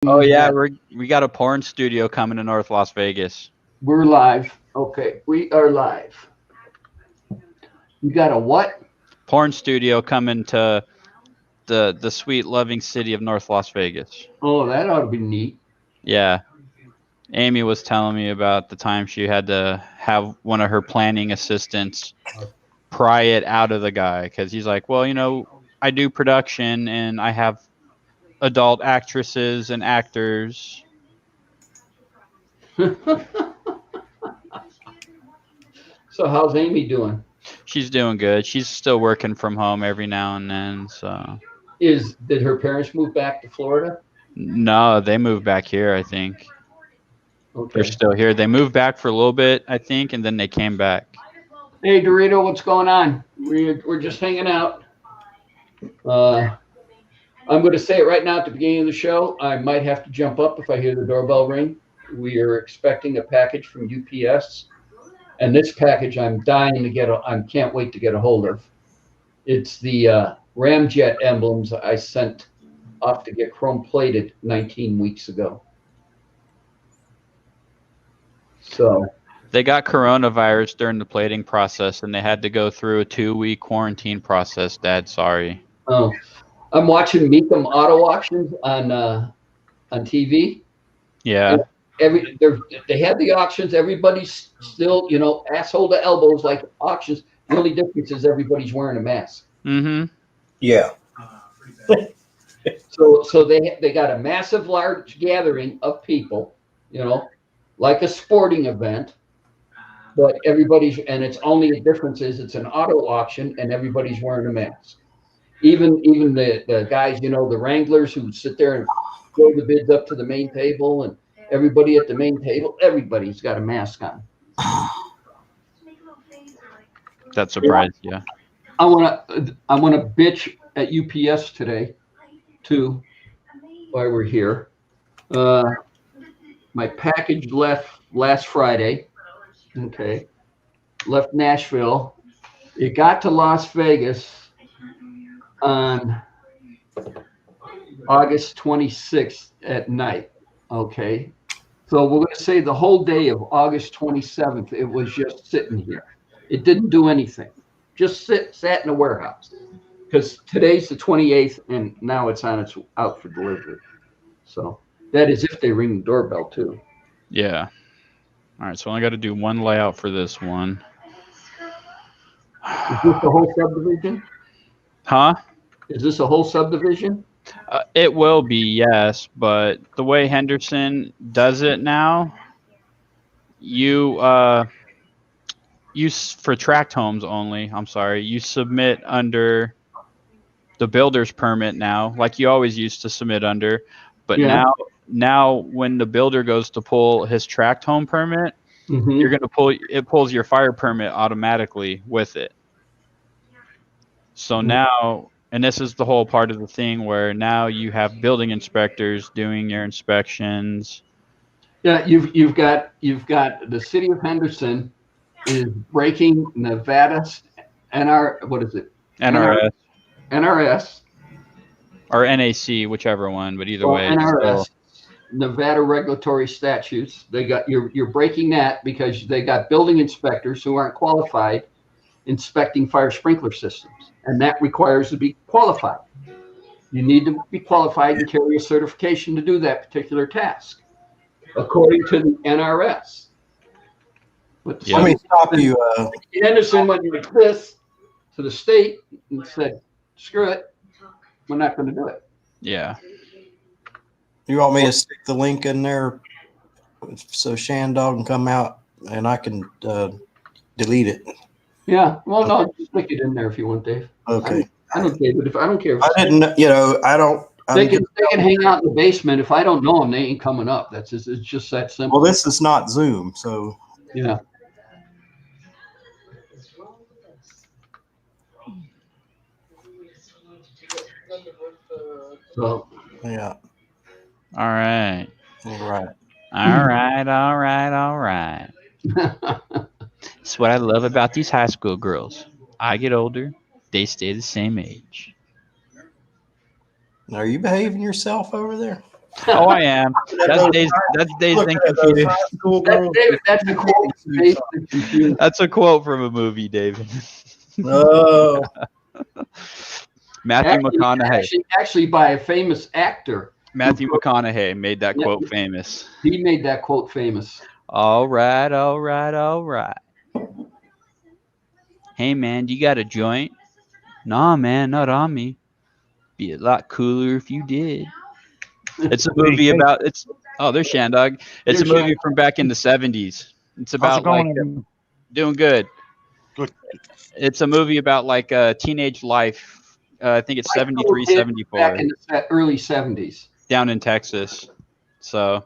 Oh yeah, we got a porn studio coming to North Las Vegas. We're live. Okay, we are live. You got a what? Porn studio coming to the sweet loving city of North Las Vegas. Oh, that ought to be neat. Yeah. Amy was telling me about the time she had to have one of her planning assistants pry it out of the guy because he's like, well, I do production and I have adult actresses and actors. So how's Amy doing? She's doing good. She's still working from home every now and then. So Did her parents move back to Florida? no, they moved back here. I think they're Okay. still here. They moved back for a little bit, I think, and then they came back. Hey Dorito, what's going on? We're just hanging out. I'm going to say it right now at the beginning of the show. I might have to jump up if I hear the doorbell ring. We are expecting a package from UPS, and this package I'm dying to get. I can't wait to get a hold of. It's the Ramjet emblems I sent off to get chrome plated 19 weeks ago. So they got coronavirus during the plating process, and they had to go through a 2-week quarantine process. Dad, sorry. Oh, I'm watching Meekum Auto Auctions on TV. Yeah. They had the auctions. Everybody's still, asshole to elbows like auctions. The only difference is everybody's wearing a mask. Mm-hmm. Yeah. So they got a massive, large gathering of people, like a sporting event. But and its only difference is it's an auto auction and everybody's wearing a mask. Even the guys, the wranglers who sit there and throw the bids up to the main table, and everybody at the main table, everybody's got a mask on. That surprised you. I wanna bitch at UPS today, too, while we're here. My package left last Friday. Okay. Left Nashville. It got to Las Vegas on August 26th at night. Okay. So we're going to say the whole day of August 27th, it was just sitting here. It didn't do anything. Just sat in a warehouse. Because today's the 28th, and now it's out for delivery. So that is if they ring the doorbell, too. Yeah. All right, so I only got to do one layout for this one. Is this a whole subdivision? Huh? Is this a whole subdivision? It will be, yes, but the way Henderson does it now, you for tract homes only. I'm sorry, you submit under the builder's permit now, like you always used to submit under, but now when the builder goes to pull his tract home permit, you're going to pulls your fire permit automatically with it. So now, and this is the whole part of the thing where now you have building inspectors doing your inspections. Yeah, you've got the city of Henderson is breaking Nevada's NRS or NAC, whichever one, but either way, NRS, Nevada regulatory statutes. You're breaking that because they got building inspectors who aren't qualified inspecting fire sprinkler systems, and that requires to be qualified. You need to be qualified and carry a certification to do that particular task, according to the NRS. But let me stop you. Anderson went like this to the state and said, "Screw it, we're not going to do it." Yeah. You want me to stick the link in there so Shandog can come out and I can delete it? Yeah. Well, no, just stick it in there if you want, Dave. Okay. I don't care, but I don't care. I didn't. I don't. They can hang out in the basement. If I don't know them, they ain't coming up. It's just that simple. Well, this is not Zoom, so yeah. So yeah. All right. All right. All right. All right. All right. That's what I love about these high school girls. I get older, they stay the same age. Are you behaving yourself over there? Oh, I am. That's Days Look Think at those Confused. high school That's, girls. David, that's a quote. Dazed and Confused. That's a quote from a movie, David. Oh, Matthew McConaughey. Actually, by a famous actor. Matthew McConaughey made that Yeah. quote famous. He made that quote famous. All right, all right, all right. Hey, man, you got a joint? Nah, man, not on me. Be a lot cooler if you did. It's a movie about there's Shandog. It's a There's movie from back in the 70s. It's How's it about like going? doing good. Good. It's a movie about like teenage life. I think it's 73, Back 74 in the early 70s. down in Texas. So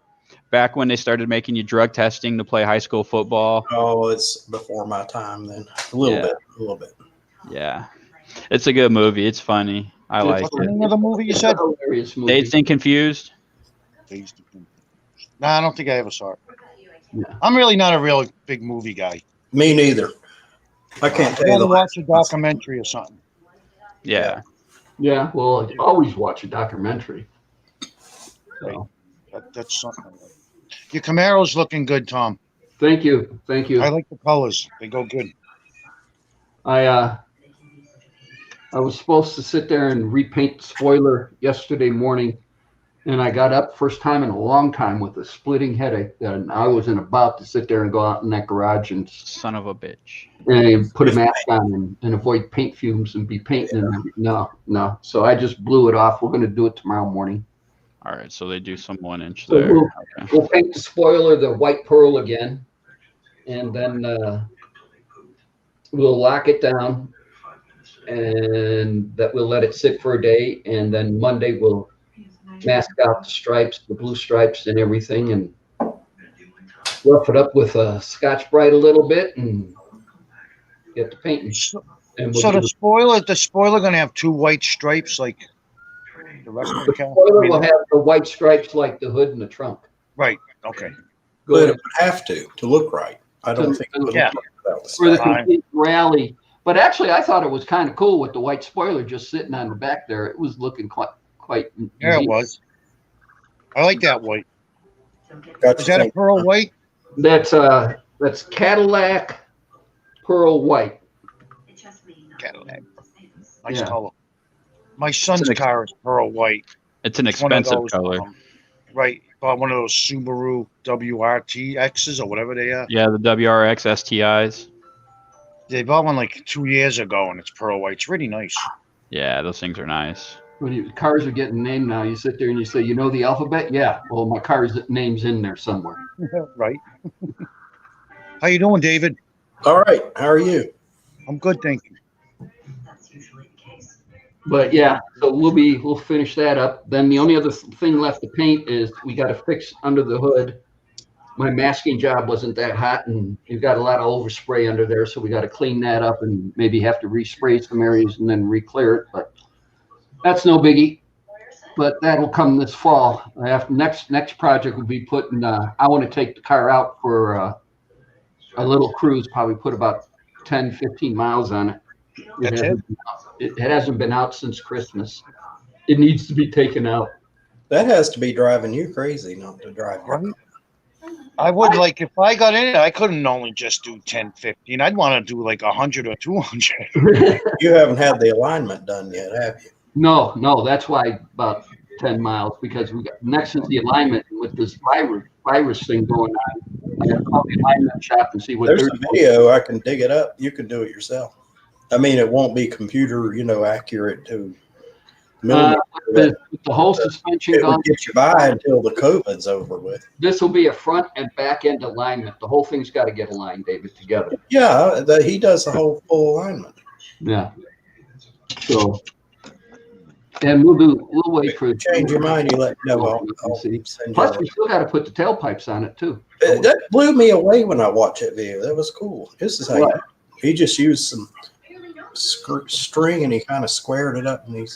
back when they started making you drug testing to play high school football. oh, it's before my time then. A little bit. Yeah. It's a good movie. It's funny. I like What's the it. name of the movie you It's said? a hilarious movie. Dazed and Confused. No, I don't think I ever saw it. Yeah. I'm really not a real big movie guy. Me neither. I can't I'd tell you rather the watch a documentary or something. Yeah. Yeah, well, I always watch a documentary. So, That's something. Your Camaro's looking good, Tom. thank you. Thank you. I like the colors. They go good. I was supposed to sit there and repaint the spoiler yesterday morning, and I got up first time in a long time with a splitting headache, and I wasn't about to sit there and go out in that garage and Son of a bitch. put a mask on and avoid paint fumes and be painting. And no. So I just blew it off. We're going to do it tomorrow morning. All right. So they do some 1 inch So there. Okay. we'll paint the spoiler the white pearl again, and then we'll lock it down, and that we'll let it sit for a day, and then Monday we'll mask out the stripes, the blue stripes and everything, and rough it up with a Scotch-Brite a little bit and get the painting. And So the spoiler gonna have 2 white stripes like the rest of the car? spoiler will have the white stripes like the hood and the trunk. Right. Okay. But it would have to look right. I don't think it would Yeah. look without the For the stuff. complete rally. But actually, I thought it was kind of cool with the white spoiler just sitting on the back there. It was looking quite Yeah, it neat. was. I like that white. Got Is to that a think, pearl white? That's Cadillac Pearl White. Cadillac. Nice Yeah. color. My son's It's an car is pearl white. It's an It's one of expensive those, color. Right. Bought one of those Subaru WRTXs or whatever they are. Yeah, the WRX STIs. They bought one like 2 years ago and it's pearl white. It's really nice. Yeah, those things are nice. When cars are getting named now, you sit there and you say, you know the alphabet? Yeah. Well, my car's name's in there somewhere. Right. How you doing, David? all right, how are you? I'm good, thank you. But yeah, so we'll finish that up. Then the only other thing left to paint is we got to fix under the hood. My masking job wasn't that hot, and you've got a lot of overspray under there, so we got to clean that up and maybe have to respray some areas and then re-clear it. But that's no biggie. But that'll come this fall. Next project will be putting. I want to take the car out for a little cruise. Probably put about 10, 15 miles on it. That's it? It hasn't been out since Christmas. It needs to be taken out. That has to be driving you crazy not to drive. Right. I would like, if I got in it, I couldn't only just do 10, 15. I'd want to do like 100 or 200. You haven't had the alignment done yet, have you? No, that's why about 10 miles, because we got next is the alignment with this virus thing going on. I gotta call the alignment shop and see what There's they're a doing. video. I can dig it up. You can do it yourself. I mean, it won't be computer, accurate to millimeter. With the whole suspension It gone, would get you by until the COVID's over with. this will be a front and back end alignment. The whole thing's got to get aligned, David, together. Yeah, he does the whole full alignment. Yeah. So, and we'll wait for Change your mind, you let me know. I'll See. send you Plus, a- we still got to put the tailpipes on it too. That blew me away when I watched that video. That was cool. This is how he just used some string and he kind of squared it up and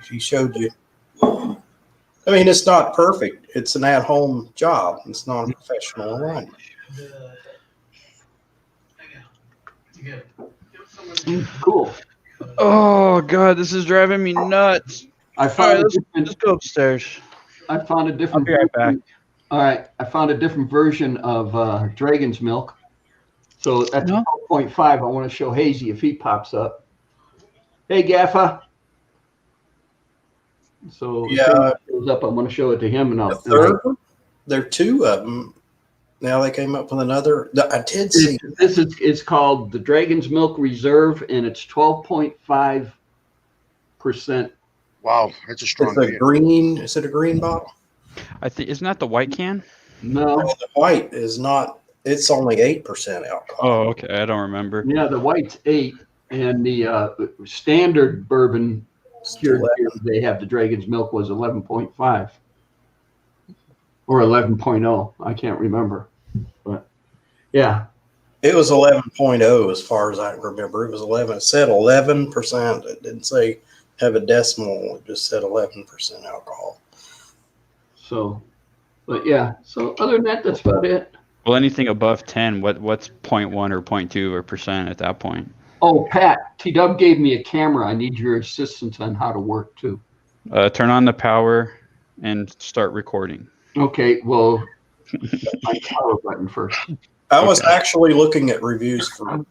he showed you. I mean, it's not perfect. It's an at-home job. It's not a professional alignment. Cool. Oh God, this is driving me nuts. I All right, found let's go upstairs. I found a I'll different. be right back. All right, I found a different version of Dragon's Milk. So that's No. 12.5. I want to show Hazy if he pops up. Hey, Gaffa. So if Yeah. he goes up, I'm going to show it to him, and The I'll. third one? There are two of them. Now they came up with another. I did see. This is it's called the Dragon's Milk Reserve, and it's 12.5%. Wow, that's a strong It's a beer. green. Is it a green bottle? I think isn't that the white can? No, The white is not. It's only 8% alcohol. Oh, okay. I don't remember. yeah, the white's 8, and the standard bourbon cured beer they have, the Dragon's Milk, was 11.5 or 11.0. I can't remember, but yeah. It was 11.0 as far as I remember. It was 11. It said 11%. It didn't say have a decimal. It just said 11% alcohol. So, but yeah. So other than that, that's about it. Well, anything above 10, what's 0.1 or 0.2 or percent at that point? Oh, Pat, T-Dub gave me a camera. I need your assistance on how to work too. Turn on the power and start recording. Okay, well, my power button first. I was actually looking at reviews for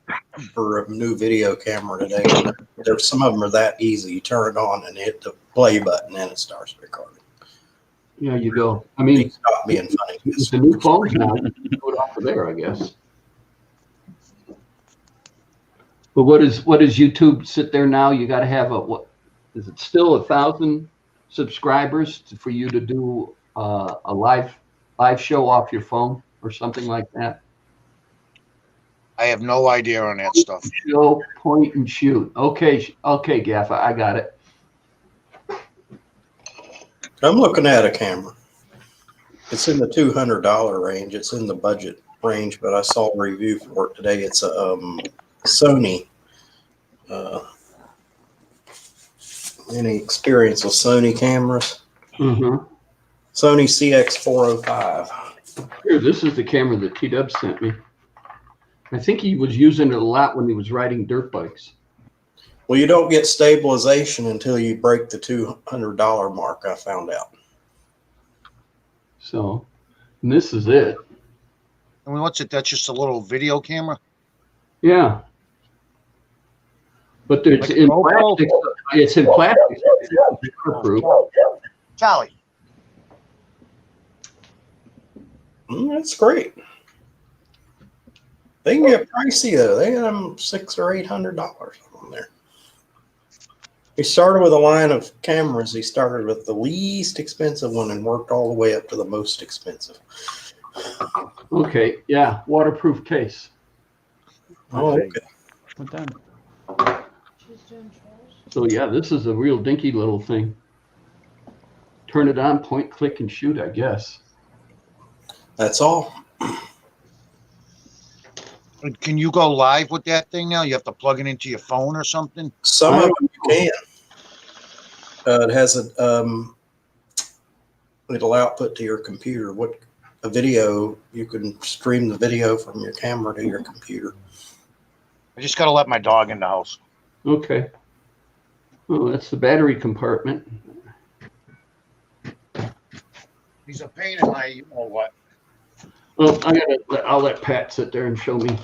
a new video camera today. There's some of them are that easy. You turn it on and hit the play button and it starts recording. There you go. I mean, Stop being funny. it's the new phones now. You can do it off of there, I guess. But what is YouTube sit there now? You got to have what is it still 1,000 subscribers for you to do a live show off your phone or something like that? I have no idea on that stuff. Show, point, and shoot. Okay, Gaffa, I got it. I'm looking at a camera. It's in the $200 range. It's in the budget range, but I saw a review for it today. It's a Sony. Any experience with Sony cameras? Mm-hmm. Sony CX405. Here, this is the camera that T-Dub sent me. I think he was using it a lot when he was riding dirt bikes. Well, you don't get stabilization until you break the $200 mark, I found out. So, and this is it. I mean, what's it? That's just a little video camera? Yeah. But it's Like in GoPro? plastic. It's in plastic. It's waterproof. Charlie. That's great. They can get pricey though. They got them $600 or $800 on there. He started with a line of cameras. He started with the least expensive one and worked all the way up to the most expensive. Okay, yeah, waterproof case. Oh, okay. We're done. So yeah, this is a real dinky little thing. Turn it on, point, click, and shoot, I guess. That's all. Can you go live with that thing now? You have to plug it into your phone or something? Some of them you can. It has it'll output to your computer. A video, you can stream the video from your camera to your computer. I just got to let my dog in the house. Okay. Oh, that's the battery compartment. He's a pain in my, you know what? Well, I'll let Pat sit there and show me.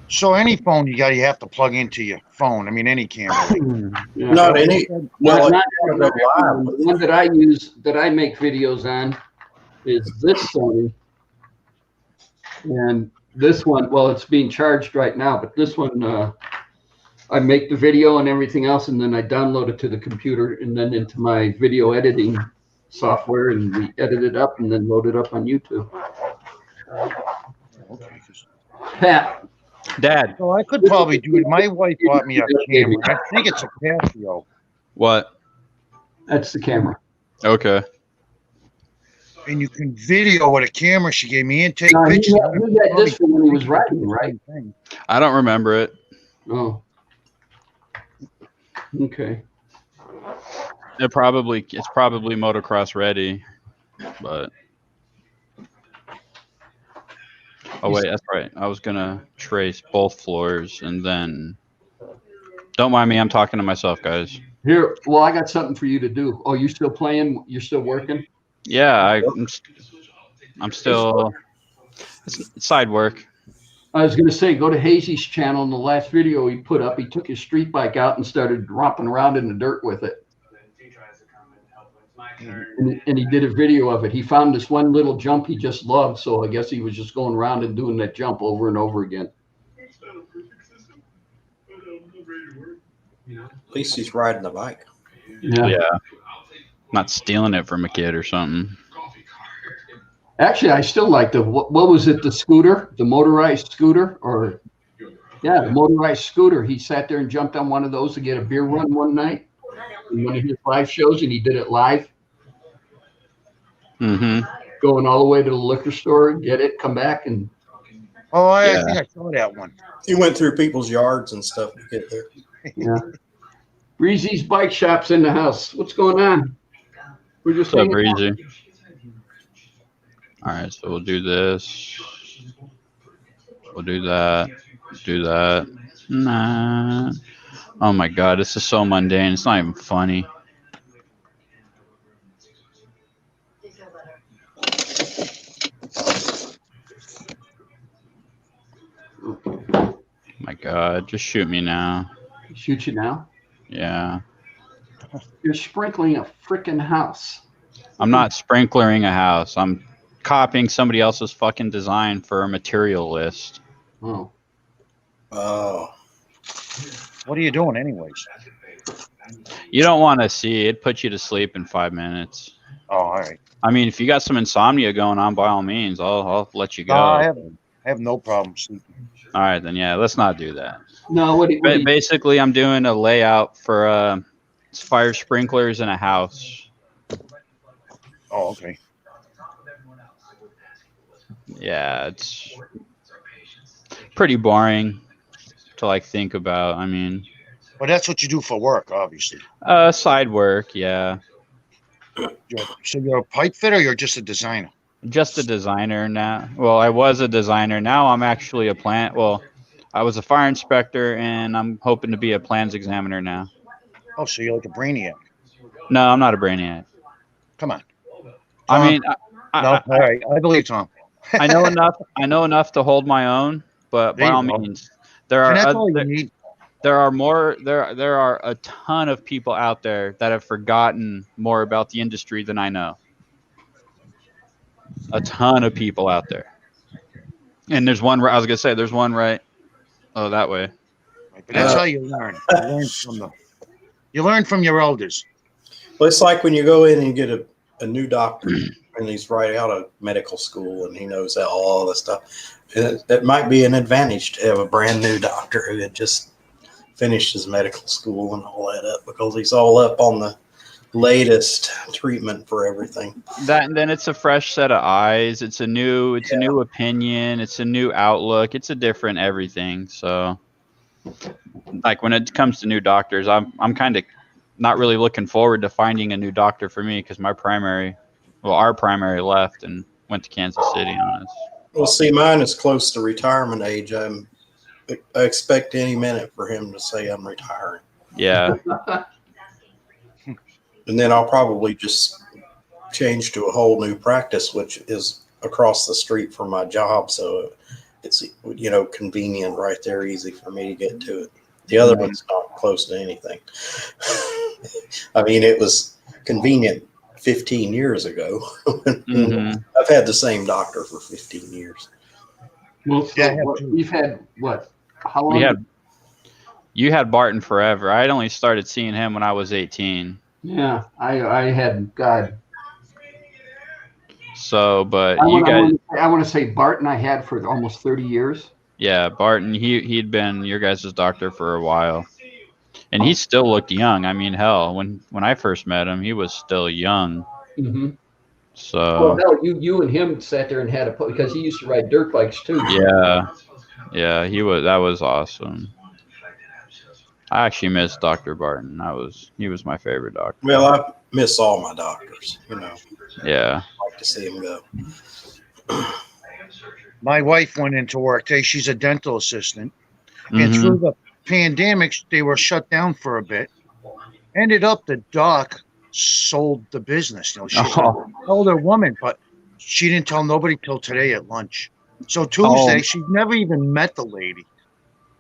So any phone you have to plug into your phone. I mean, any camera. Yeah. Not any. Well, Not if you want to go live the with it. one that I use, that I make videos on, is this Sony. And this one, well, it's being charged right now, but this one, I make the video and everything else, and then I download it to the computer and then into my video editing software, and we edit it up and then load it up on YouTube. Okay. Pat, Dad, So I could probably do it. My wife bought me a camera. I think it's a Casio. what? that's the camera. Okay. And you can video with a camera she gave me and take No, he pictures. had this one when he was riding, right? I don't remember it. Oh. Okay. It's probably motocross ready, but oh wait, that's right. I was gonna trace both floors and then Don't mind me. I'm talking to myself, guys. Here, well, I got something for you to do. Oh, you still playing? You're still working? Yeah, I'm still it's side work. I was going to say, go to Hazy's channel. In the last video he put up, he took his street bike out and started romping around in the dirt with it. And he did a video of it. He found this one little jump he just loved, so I guess he was just going around and doing that jump over and over again. At least he's riding the bike. Yeah. Not stealing it from a kid or something. Actually, I still like what was it, the scooter, the motorized scooter, or the motorized scooter. He sat there and jumped on one of those to get a beer run one night in one of his live shows, and he did it live. Mm-hmm. Going all the way to the liquor store, get it, come back, and I think I saw that one. He went through people's yards and stuff to get there. Yeah. Breezy's Bike Shop's in the house. What's going on? We're just What's up, Breezy? All right, so we'll do this. We'll do that. Do that. Nah. Oh my God, this is so mundane. It's not even funny. My God, just shoot me now. Shoot you now? Yeah. You're sprinkling a freaking house. I'm not sprinklering a house. I'm copying somebody else's fucking design for a material list. Oh. Oh. What are you doing anyways? You don't want to see it. Put you to sleep in 5 minutes. Oh, all right. I mean, if you got some insomnia going on, by all means, I'll let you go. No, I have no problem sleeping. All right, then, yeah, let's not do that. No, Basically, I'm doing a layout for fire sprinklers in a house. Oh, okay. Yeah, it's pretty boring to like think about. I mean, But that's what you do for work, obviously. side work, yeah. So you're a pipe fitter or you're just a designer? Just a designer now. Well, I was a designer. Now I'm actually a plant. Well, I was a fire inspector, and I'm hoping to be a plans examiner now. Oh, so you're like a brainiac. No, I'm not a brainiac. Come on. I mean, No, all right. I believe Tom. I know enough. I know enough to hold my own, but There by you all go. means, there And are that's all you other, need. there are more. There are a ton of people out there that have forgotten more about the industry than I know. A ton of people out there, and there's one. I was gonna say there's one right. Oh, that way. But that's how you learn. You learn from your elders. Well, it's like when you go in and you get a new doctor and he's right out of medical school and he knows all this stuff. It might be an advantage to have a brand new doctor who had just finished his medical school and all that up, because he's all up on the latest treatment for everything. That, and then it's a fresh set of eyes. It's a new opinion. It's a new outlook. It's a different everything. So, like when it comes to new doctors, I'm kind of not really looking forward to finding a new doctor for me, because our primary left and went to Kansas City on us. Well, see, mine is close to retirement age. I expect any minute for him to say I'm retiring. Yeah. And then I'll probably just change to a whole new practice, which is across the street from my job. So it's, convenient right there, easy for me to get to it. The other one's not close to anything. I mean, it was convenient 15 years ago. Mm-hmm. I've had the same doctor for 15 years. Well, so we've had what? How long? You had Barton forever. I had only started seeing him when I was 18. Yeah, I had God. So, but I you guys, want to say Barton I had for almost 30 years. yeah, Barton, he'd been your guys' doctor for a while, and he still looked young. I mean, hell, when I first met him, he was still young. Mm-hmm. So, well, hell, you and him sat there and had because he used to ride dirt bikes too. Yeah, that was awesome. I actually miss Dr. Barton. He was my favorite doctor. Well, I miss all my doctors, Yeah. I like to see them go. My wife went into work today. She's a dental assistant. And pandemic, they were shut down for a bit. Ended up the doc sold the business. You know, she's an older woman, but she didn't tell nobody till today at lunch. So Tuesday, she's never even met the lady.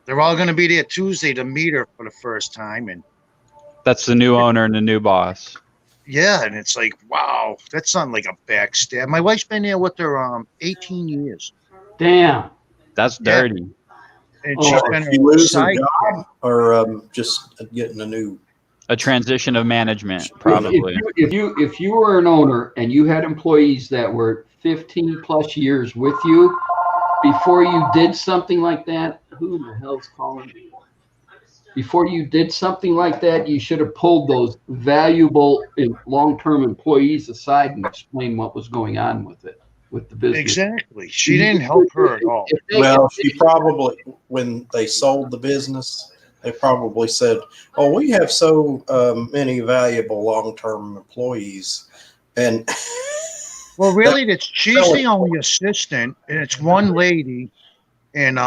They're all going to be there Tuesday to meet her for the first time, and That's the new owner and the new boss. yeah, and it's like, wow, that's not like a backstab. My wife's been there with her 18 years, Damn. That's dirty. and Oh, she's Did been she lose her side job or just getting a new? A transition of management, probably. If you were an owner and you had employees that were 15 plus years with you, before you did something like that, who the hell's calling? Before you did something like that, you should have pulled those valuable long-term employees aside and explained what was going on with it, with the business. Exactly. She didn't help her at all. Well, she probably, when they sold the business, they probably said, "Oh, we have so many valuable long-term employees," and Well, really, she's the only assistant, and it's one lady. And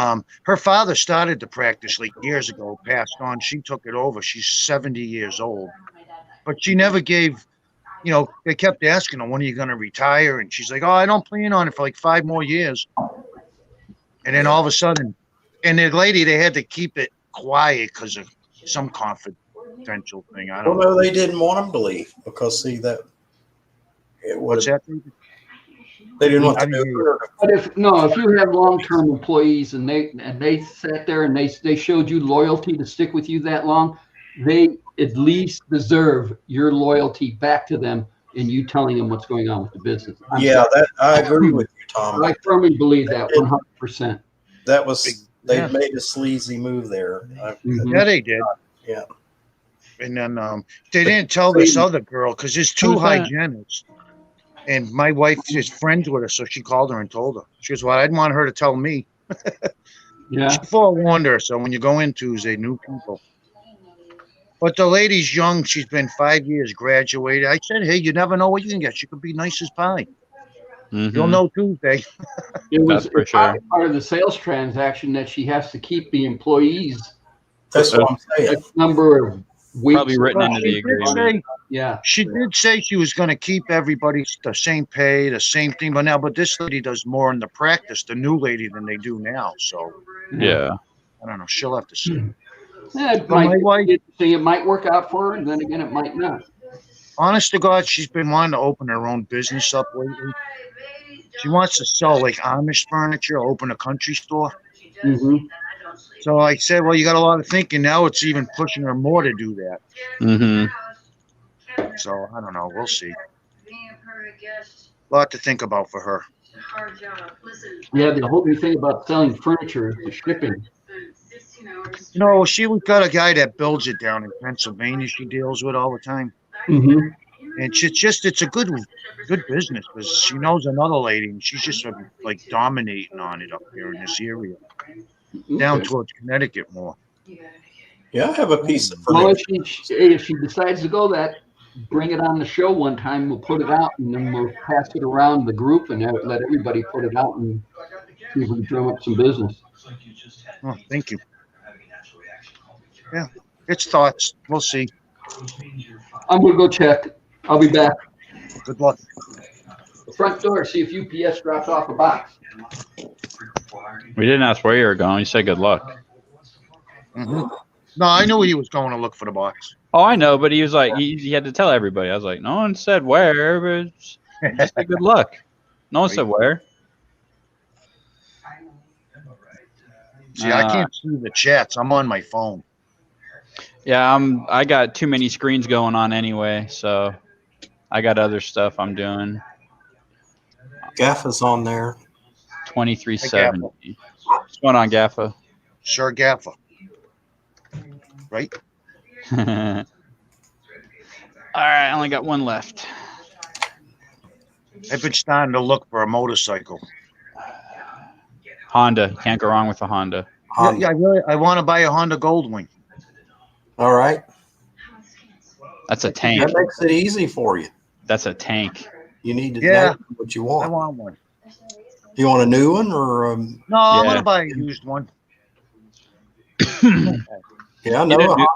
her father started the practice like years ago, passed on. She took it over. She's 70 years old. But she never gave, you know, they kept asking her, when are you going to retire? And she's like, oh, I don't plan on it for like 5 more years. And then all of a sudden, and the lady, they had to keep it quiet because of some confidential thing. I don't know. well, no, they didn't want them to leave because see that it What's was that? they didn't want I to didn't do hear it. But if you have long-term employees and they sat there and they showed you loyalty to stick with you that long, they at least deserve your loyalty back to them and you telling them what's going on with the business. Yeah, that I agree with you, Tom. I firmly believe that 100%. That was they Yeah. made a sleazy move there. Mhm. Yeah, they did. Yeah. And then they didn't tell this other girl because there's 2 Who's that? hygienists. And my wife is friends with her, so she called her and told her. She goes, well, I didn't want her to tell me. Yeah. She forewarned her, so when you go in Tuesday, new people. But the lady's young. She's been 5 years, graduated. I said, hey, you never know what you can get. She could be nice as pie. Mhm. You'll know Tuesday. It was That's for sure. part of the sales transaction that she has to keep the employees That's what I'm saying. a number of weeks. Probably written Well, into the she did agreement. say- Yeah. She did say she was going to keep everybody the same pay, the same thing. But this lady does more in the practice, the new lady, than they do now. So Yeah. I don't know. She'll have to see. Yeah, it But might, my wife- it might work out for her, and then again, it might not. Honest to God, she's been wanting to open her own business up lately. She wants to sell like Amish furniture, open a country store. Mm-hmm. So I said, well, you got a lot of thinking. Now it's even pushing her more to do that. Mm-hmm. So I don't know. We'll see. A lot to think about for her. Yeah, the whole new thing about selling furniture is the shipping. You know, she got a guy that builds it down in Pennsylvania. She deals with all the time, Mm-hmm. and it's a good business because she knows another lady, and she's just like dominating on it up here in this area, down towards Connecticut more. Yeah, I have a piece of Well, furniture. if she decides to go that, bring it on the show one time. We'll put it out, and then we'll pass it around the group and let everybody put it out and see if we can drum up some business. Oh, thank you. Yeah, it's thoughts. We'll see. I'm gonna go check. I'll be back. Good luck. The front door. See if UPS dropped off a box. We didn't ask where you were going. You said good luck. Hmm. No, I knew he was going to look for the box. Oh, I know, but he was like, he had to tell everybody. I was like, no one said where, but just said good luck. No one said where. See, I can't see the chats. I'm on my phone. Yeah, I got too many screens going on anyway, so I got other stuff I'm doing. Gaffa's on there. 2370. What's going on, Gaffa? Sir Gaffa. Right? All right, I only got one left. I've been starting to look for a motorcycle. Honda. Can't go wrong with a Honda. Yeah, I want to buy a Honda Goldwing. All right. That's a tank. That makes it easy for you. That's a tank. You need to Yeah. know what you I want. want one. You want a new one or No, I'm Yeah. going to buy a used one. Yeah, I You know. know,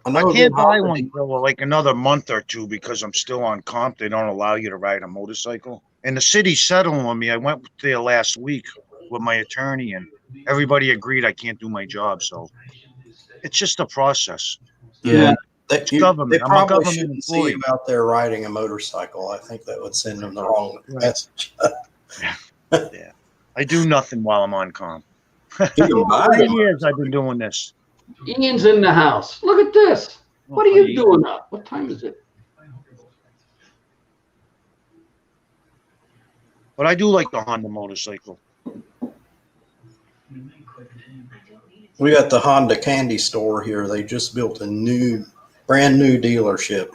I I know. can't buy one for like another month or two because I'm still on comp. They don't allow you to ride a motorcycle. And the city's settling on me. I went there last week with my attorney, and everybody agreed I can't do my job. So it's just a process. Yeah, It's they government. I'm a probably government shouldn't see employee. you out there riding a motorcycle. I think that would send them the wrong Right. message. Yeah. I do nothing while I'm on comp. You can buy 3 them. years I've been doing this. Ian's in the house. Look at this. What are you doing up? What time is it? But I do like the Honda motorcycle. We got the Honda Candy Store here. They just built a brand new dealership.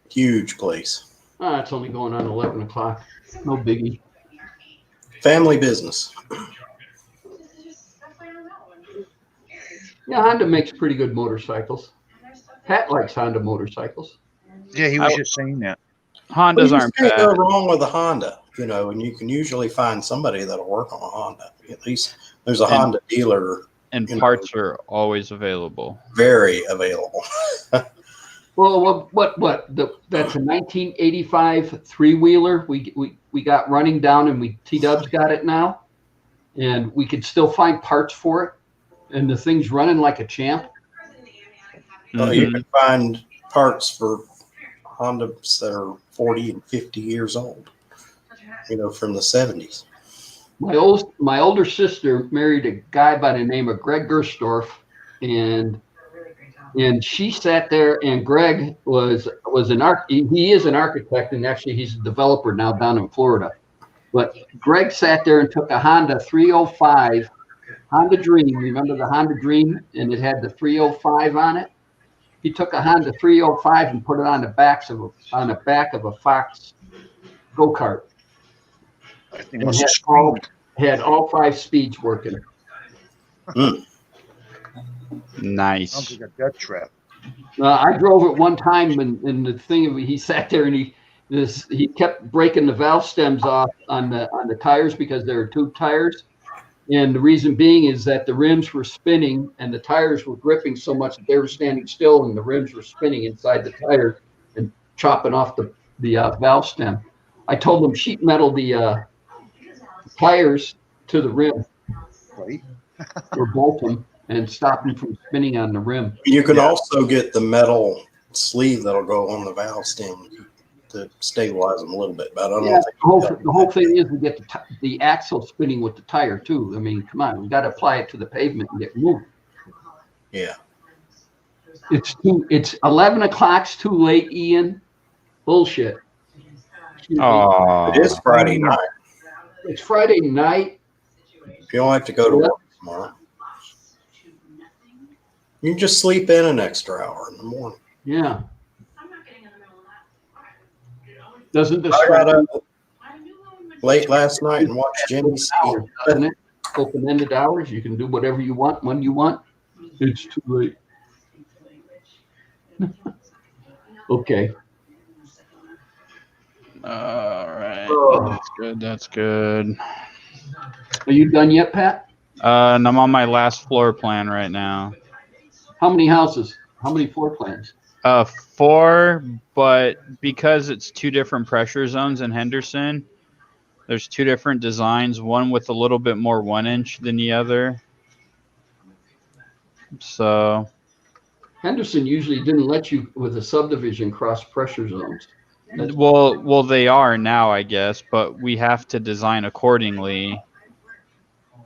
Huge place. It's only going on 11 o'clock. No biggie. Family business. Yeah, Honda makes pretty good motorcycles. Pat likes Honda motorcycles. Yeah, he was just saying that. Hondas You aren't can't bad. go wrong with a Honda, and you can usually find somebody that'll work on a Honda. At least there's a Honda dealer. And parts are always available. Very available. Well, that's a 1985 three-wheeler. We got running down, and T-Dubs got it now, and we could still find parts for it, and the thing's running like a champ. You can find parts for Hondas that are 40 and 50 years old, from the 70s. My older sister married a guy by the name of Greg Gerstorff, and she sat there, and Greg was he is an architect, and actually he's a developer now down in Florida. But Greg sat there and took a Honda 305 Honda Dream. Remember the Honda Dream, and it had the 305 on it. He took a Honda 305 and put it on the back of a Fox go-kart. And had all 5 speeds working. Nice. Sounds like a death trap. I drove it one time, and the thing, he sat there and he kept breaking the valve stems off on the tires because there were tube tires. And the reason being is that the rims were spinning and the tires were gripping so much that they were standing still and the rims were spinning inside the tire and chopping off the valve stem. I told him sheet metal the tires to the rim, Right. or bolt them and stop them from spinning on the rim. You can also get the metal sleeve that'll go on the valve stem to stabilize them a little bit. But I don't know. The whole thing is we get the axle spinning with the tire too. I mean, come on, we got to apply it to the pavement and get moving. Yeah. It's 11 o'clock's too late, Ian. Bullshit. Oh, It is Friday night. It's Friday night. You don't have to go to work tomorrow. You can just sleep in an extra hour in the morning. Yeah. Doesn't the I got up late last night and watched Jimmy C. doesn't it? Open-ended hours. You can do whatever you want when you want. It's too late. Okay. all right. That's good. Are you done yet, Pat? And I'm on my last floor plan right now. How many houses? How many floor plans? 4, but because it's 2 different pressure zones in Henderson, there's 2 different designs, one with a little bit more 1-inch than the other. So Henderson usually didn't let you with a subdivision cross pressure zones. well they are now, I guess, but we have to design accordingly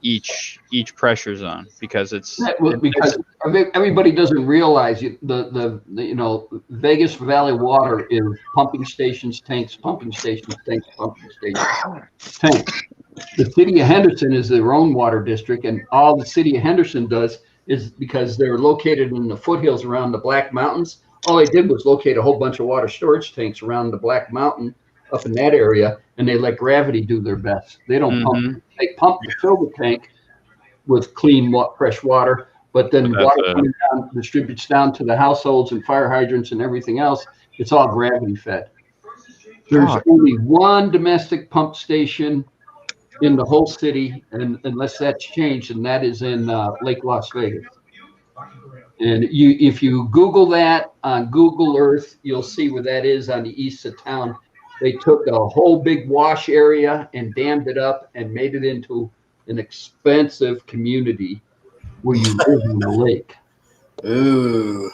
each pressure zone because Because everybody doesn't realize the Vegas Valley Water is pumping stations, tanks, pumping stations, tanks, pumping stations, tanks. The city of Henderson is their own water district, and all the city of Henderson does is because they're located in the foothills around the Black Mountains. All they did was locate a whole bunch of water storage tanks around the Black Mountain up in that area, and they let gravity do their best. They don't pump. They pump to fill the tank with clean, fresh water, but then water coming down distributes down to the households and fire hydrants and everything else. It's all gravity fed. There's only one domestic pump station in the whole city, and unless that's changed, and that is in Lake Las Vegas. And if you Google that on Google Earth, you'll see where that is on the east of town. They took a whole big wash area and dammed it up and made it into an expensive community where you live in a lake. Ooh.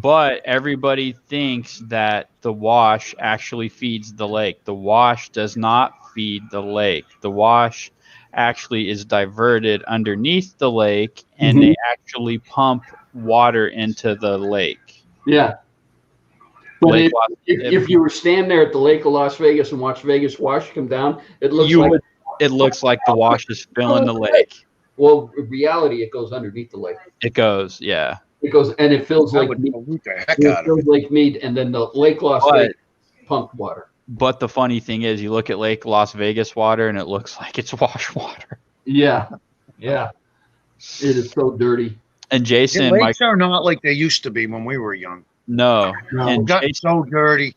But everybody thinks that the wash actually feeds the lake. The wash does not feed the lake. The wash actually is diverted underneath the lake, and they actually pump water into the lake. Yeah. But if you were standing there at the Lake of Las Vegas and watch Vegas wash come down, it looks like the wash is filling the lake. Well, in reality, it goes underneath the lake. It goes, yeah. It goes, and it fills like mead. It fills like mead, and then the Lake Las Vegas pumped water. But the funny thing is, you look at Lake Las Vegas water, and it looks like it's wash water. Yeah, yeah. It is so dirty. And Jason, the lakes are not like they used to be when we were young. No. And Jason, so dirty.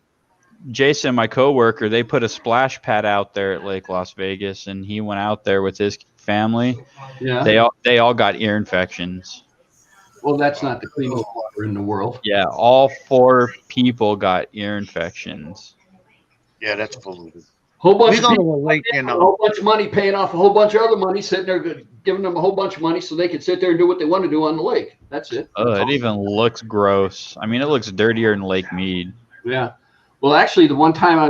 Jason, my coworker, they put a splash pad out there at Lake Las Vegas, and he went out there with his family. Yeah. They all got ear infections. Well, that's not the cleanest water in the world. Yeah, all 4 people got ear infections. Yeah, that's polluted. Whole bunch we go to a lake, a whole bunch of money, paying off a whole bunch of other money, sitting there giving them a whole bunch of money so they could sit there and do what they want to do on the lake. That's it. Oh, it even looks gross. I mean, it looks dirtier than Lake Mead. Yeah. Well, actually, the one time I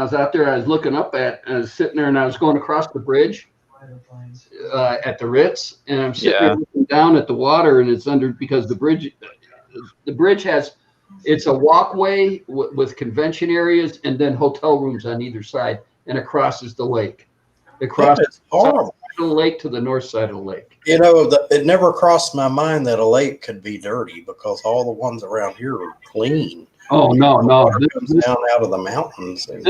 was out there, I was looking up I was sitting there and I was going across the bridge at the Ritz, and I'm sitting there looking down at the water, and it's under because the bridge has. It's a walkway with convention areas and then hotel rooms on either side, and it crosses the lake. It crosses the lake to the north side of the lake. You know, it never crossed my mind that a lake could be dirty because all the ones around here are clean. Oh no! It comes down out of the mountains. And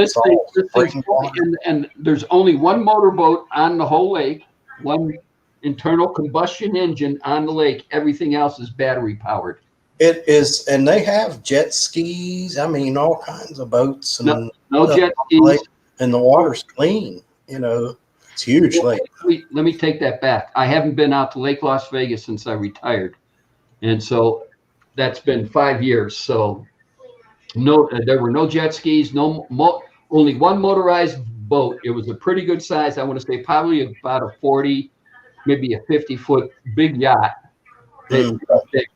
and there's only one motorboat on the whole lake, one internal combustion engine on the lake. Everything else is battery powered. It is, and they have jet skis. I mean, all kinds of boats. And no jet skis. And the water's clean. You know, it's huge lake. Let me take that back. I haven't been out to Lake Las Vegas since I retired, and so that's been 5 years. So no, there were no jet skis. Only one motorized boat. It was a pretty good size. I want to say probably about a 40, maybe a 50-foot big yacht. They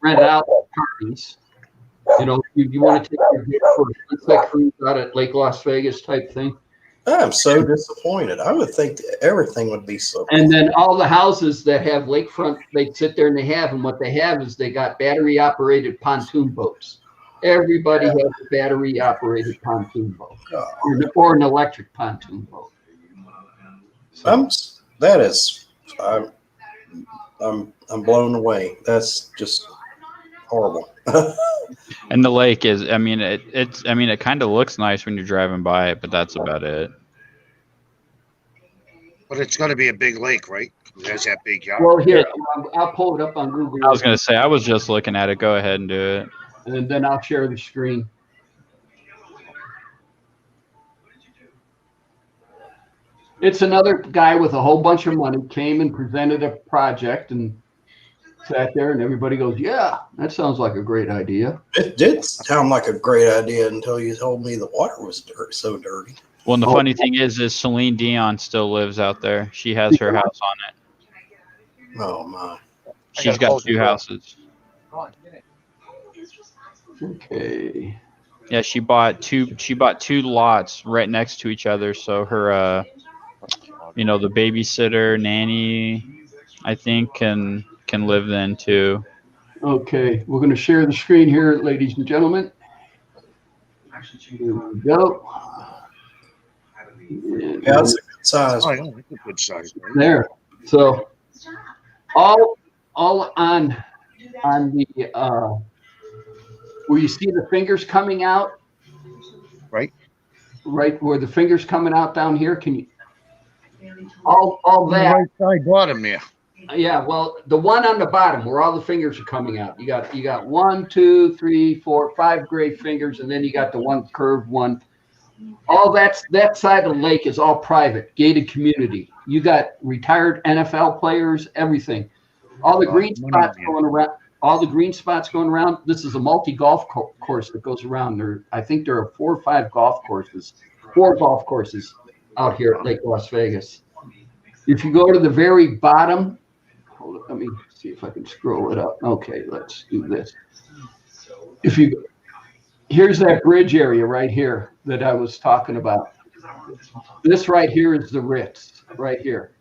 rent out parties. You know, you want to take your kid for a sunset cruise out at Lake Las Vegas type thing. I'm so disappointed. I would think that everything would be so. And then all the houses that have lakefront, they sit there and what they have is they got battery operated pontoon boats. Everybody has a battery operated pontoon boat or an electric pontoon boat. So. I'm blown away. That's just horrible. And the lake is, I mean, it kind of looks nice when you're driving by it, but that's about it. But it's going to be a big lake, right? It has that big yacht. Well, here, I'll pull it up on Google. I was going to say, I was just looking at it. Go ahead and do it. And then I'll share the screen. It's another guy with a whole bunch of money came and presented a project and sat there, and everybody goes, yeah, that sounds like a great idea. It did sound like a great idea until you told me the water was so dirty. Well, and the funny thing is Celine Dion still lives out there. She has her house on it. Oh, my. She's got 2 houses. Okay. Yeah, she bought two lots right next to each other, so her the babysitter nanny, I think, can live then too. Okay, we're going to share the screen here, ladies and gentlemen. Here we go. Yeah, that's a good size. Oh, yeah, that's a good size. Right? There. So all on the where you see the fingers coming out, right where the fingers coming out down here. Can you all that right side bottom there? Yeah, well, the one on the bottom where all the fingers are coming out. You got 1, 2, 3, 4, 5 gray fingers, and then you got the one curved one. All that side of the lake is all private, gated community. You got retired NFL players, everything. All the green money spots man. going around. All the green spots going around. This is a multi-golf course that goes around there. I think there are 4 or 5 golf courses, 4 golf courses out here at Lake Las Vegas. If you go to the very bottom, hold on, let me see if I can scroll it up. Okay, let's do this. Here's that bridge area right here that I was talking about. This right here is the Ritz, right here.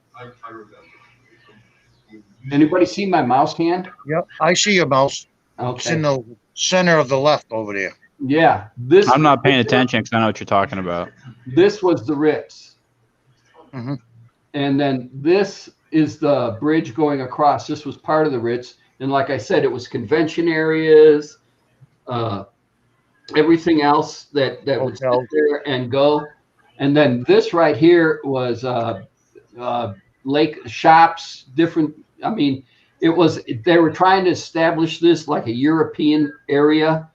Anybody see my mouse hand? Yep, I see your mouse. It's in Okay. the center of the left over there. Yeah, I'm not paying attention because I know what you're talking about. This was the Ritz. Mhm. And then this is the bridge going across. This was part of the Ritz. And like I said, it was convention areas, everything else that would sit Hotels. there and go. And then this right here was lake shops, different. I mean, they were trying to establish this like a European area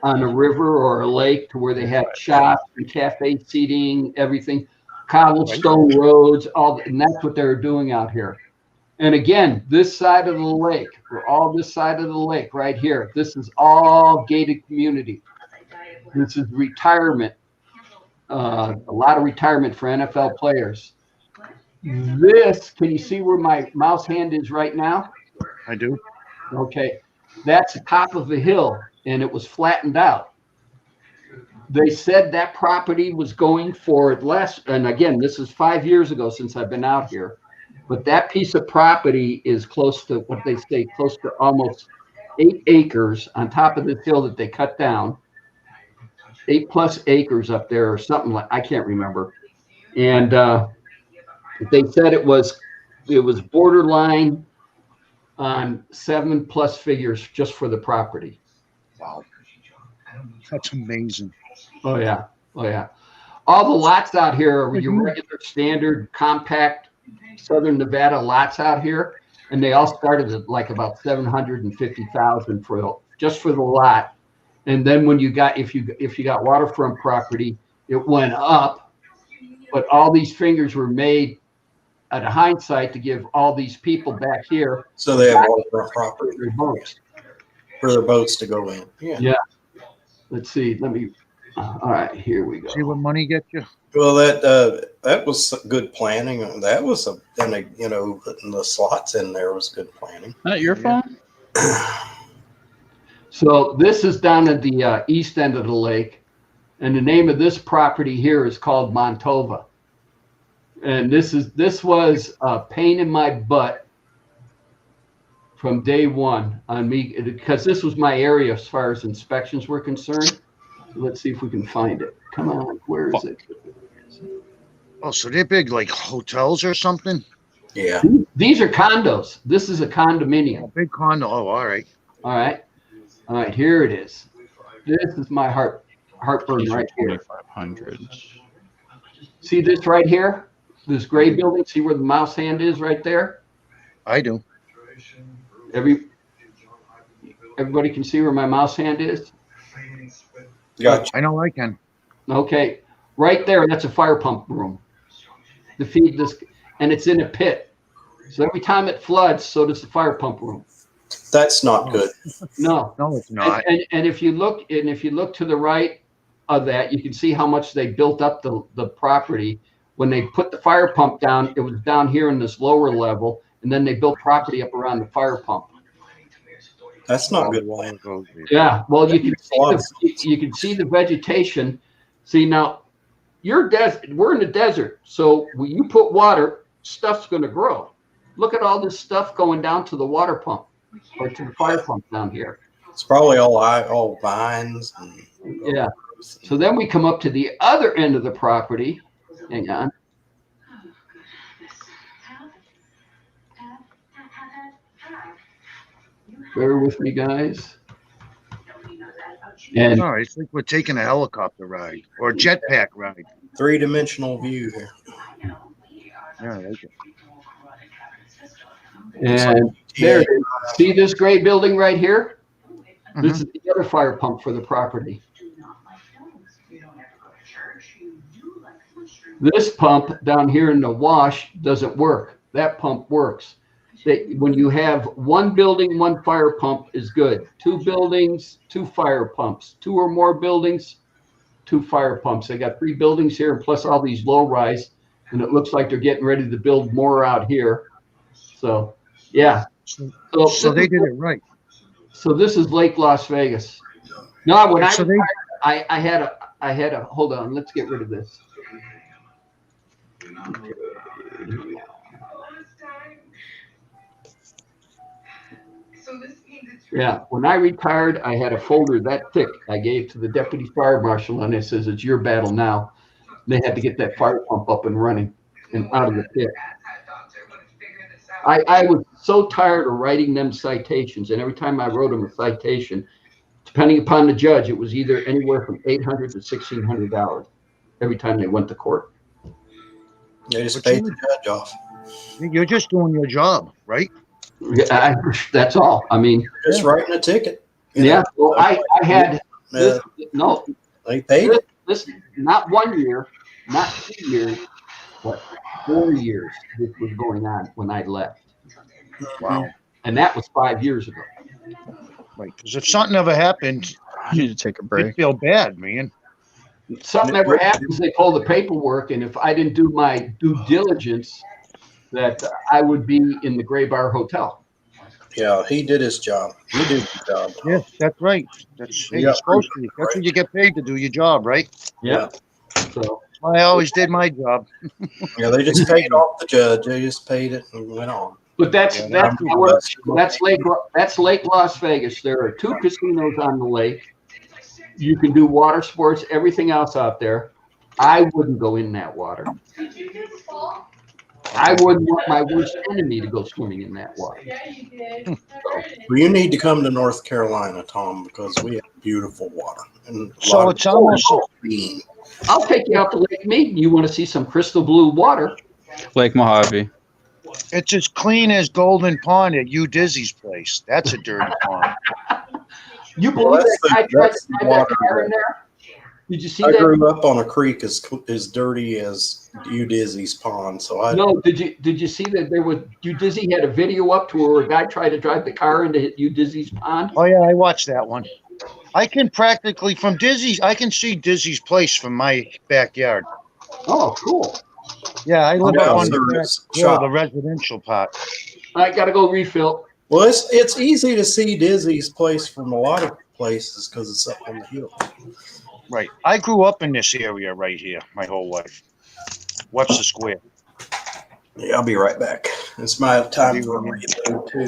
on a river or a lake to where they had shops and cafe seating, everything, cobblestone roads, and that's what they were doing out here. And again, this side of the lake, this side of the lake right here, this is all gated community. This is retirement, a lot of retirement for NFL players. This, can you see where my mouse hand is right now? I do. Okay, that's the top of the hill, and it was flattened out. They said that property was going for less, and again, this is 5 years ago since I've been out here, but that piece of property is close to what they say, close to almost 8 acres on top of this hill that they cut down. 8+ acres up there or something like, I can't remember. And they said it was borderline on 7+ figures just for the property. Wow. That's amazing. Oh yeah. Oh yeah. All the lots out here are your regular standard compact Southern Nevada lots out here. And they all started at like about 750,000 just for the lot. And then when if you got waterfront property, it went up, but all these fingers were made at a hindsight to give all these people back here. So they have waterfront property their boats. for their boats to go in. Yeah. Let's see. All right, here we go. See what money gets you? Well, that was good planning. That was putting the slots in there was good planning. Not your phone? So this is down at the east end of the lake, and the name of this property here is called Montova. And this was a pain in my butt from day one on me, because this was my area as far as inspections were concerned. Let's see if we can find it. Come on, where is it? Oh, so they're big, like hotels or something? Yeah. These are condos. This is a condominium. A big condo. Oh, all right. All right, here it is. This is my heartburn right here. 2,500. See this right here? This gray building? See where the mouse hand is right there? I do. Everybody can see where my mouse hand is? Gotcha. I know I can. Okay, right there, that's a fire pump room to feed this, and it's in a pit. So every time it floods, so does the fire pump room. That's not good. No. No, it's not. And if you look to the right of that, you can see how much they built up the property. When they put the fire pump down, it was down here in this lower level, and then they built property up around the fire pump. That's not good plan. Yeah, well, you can see the vegetation. See, now we're in the desert, so when you put water, stuff's going to grow. Look at all this stuff going down to the water pump or to the fire pump down here. It's probably all vines. Yeah. So then we come up to the other end of the property. Hang on. Bear with me, guys. And No, it's like we're taking a helicopter ride or a jetpack ride. 3-dimensional view here. Yeah, I like it. And there, see this gray building right here? Mhm. This is the other fire pump for the property. This pump down here in the wash doesn't work. That pump works. that when you have one building, one fire pump is good. 2 buildings, 2 fire pumps. 2 or more buildings, 2 fire pumps. They got 3 buildings here, plus all these low rise, and it looks like they're getting ready to build more out here. So, yeah. So they did it right. So this is Lake Las Vegas. No, when So I had a. Hold on. Let's get rid of this. Yeah, when I retired, I had a folder that thick I gave to the deputy fire marshal, and it says, "It's your battle now." They had to get that fire pump up and running and out of the pit. I was so tired of writing them citations, and every time I wrote them a citation, depending upon the judge, it was either anywhere from $800 to $1,600 every time they went to court. They just paid the judge off. You're just doing your job, right? Yeah, that's all. I mean, Just writing a ticket. yeah. Well, I had this, no. They paid it. This not 1 year, not 2 years, but 4 years. This was going on when I left. Wow. And that was 5 years ago. Right. Because if something ever happened, I need to take a you'd break. feel bad, man. Something ever happens, they pull the paperwork, and if I didn't do my due diligence, that I would be in the Gray Bar Hotel. Yeah, he did his job. He did his job. Yes, that's right. That's Yeah. you're supposed to. That's what you get paid to do your job, right? Yeah. So I always did my job. Yeah, they just paid off the judge. They just paid it and went on. but that's Yeah, that's Lake Las Vegas. There are 2 casinos on the lake. You can do water sports, everything else out there. I wouldn't go in that water. I wouldn't want my worst enemy to go swimming in that water. Well, you need to come to North Carolina, Tom, because we have beautiful water. And a So lot it's of almost being. I'll take you out to Lake Mead. You want to see some crystal blue water? Lake Mojave. it's as clean as Golden Pond at U Dizzy's place. That's a dirty pond. You Well, believe that's that I the- tried that's to the drive that water car in there. there? Did you see I that? grew up on a creek as dirty as U Dizzy's pond, so I No, did you see that there was U Dizzy had a video up to where a guy tried to drive the car into U Dizzy's pond? Oh yeah, I watched that one. I can practically from Dizzy's. I can see Dizzy's place from my backyard. Oh, cool. Yeah, I live Yeah, up on so the back, it's yeah, shop. the residential part. I gotta go refill. Well, it's easy to see Dizzy's place from a lot of places because it's up on the hill. Right. I grew up in this area right here my whole life. Webster Square. Yeah, I'll be right back. It's my time for a reload too.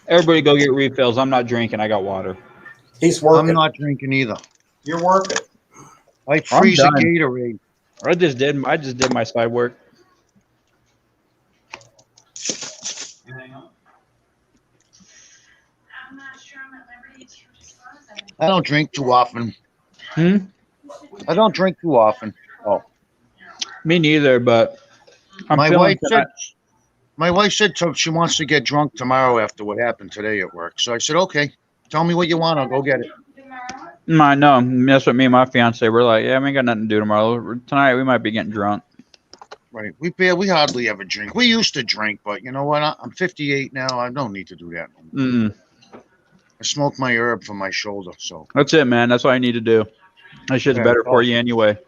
Everybody go get refills. I'm not drinking. I got water. He's I'm working. not drinking either. You're working. I freeze a done. Gatorade. I just did my side work. I don't drink too often. Hmm? I don't drink too often. Oh, Me neither, but my wife said she wants to get drunk tomorrow after what happened today at work. So I said, okay, tell me what you want. I'll go get it. I know. That's what me and my fiance were like. Yeah, we ain't got nothing to do tomorrow. Tonight we might be getting drunk. Right. We hardly ever drink. We used to drink, but you know what? I'm 58 now. I don't need to do that. Mm-mm. I smoke my herb for my shoulder. So That's it, man. That's all I need to do. That shit's Yeah, better for awesome. you anyway.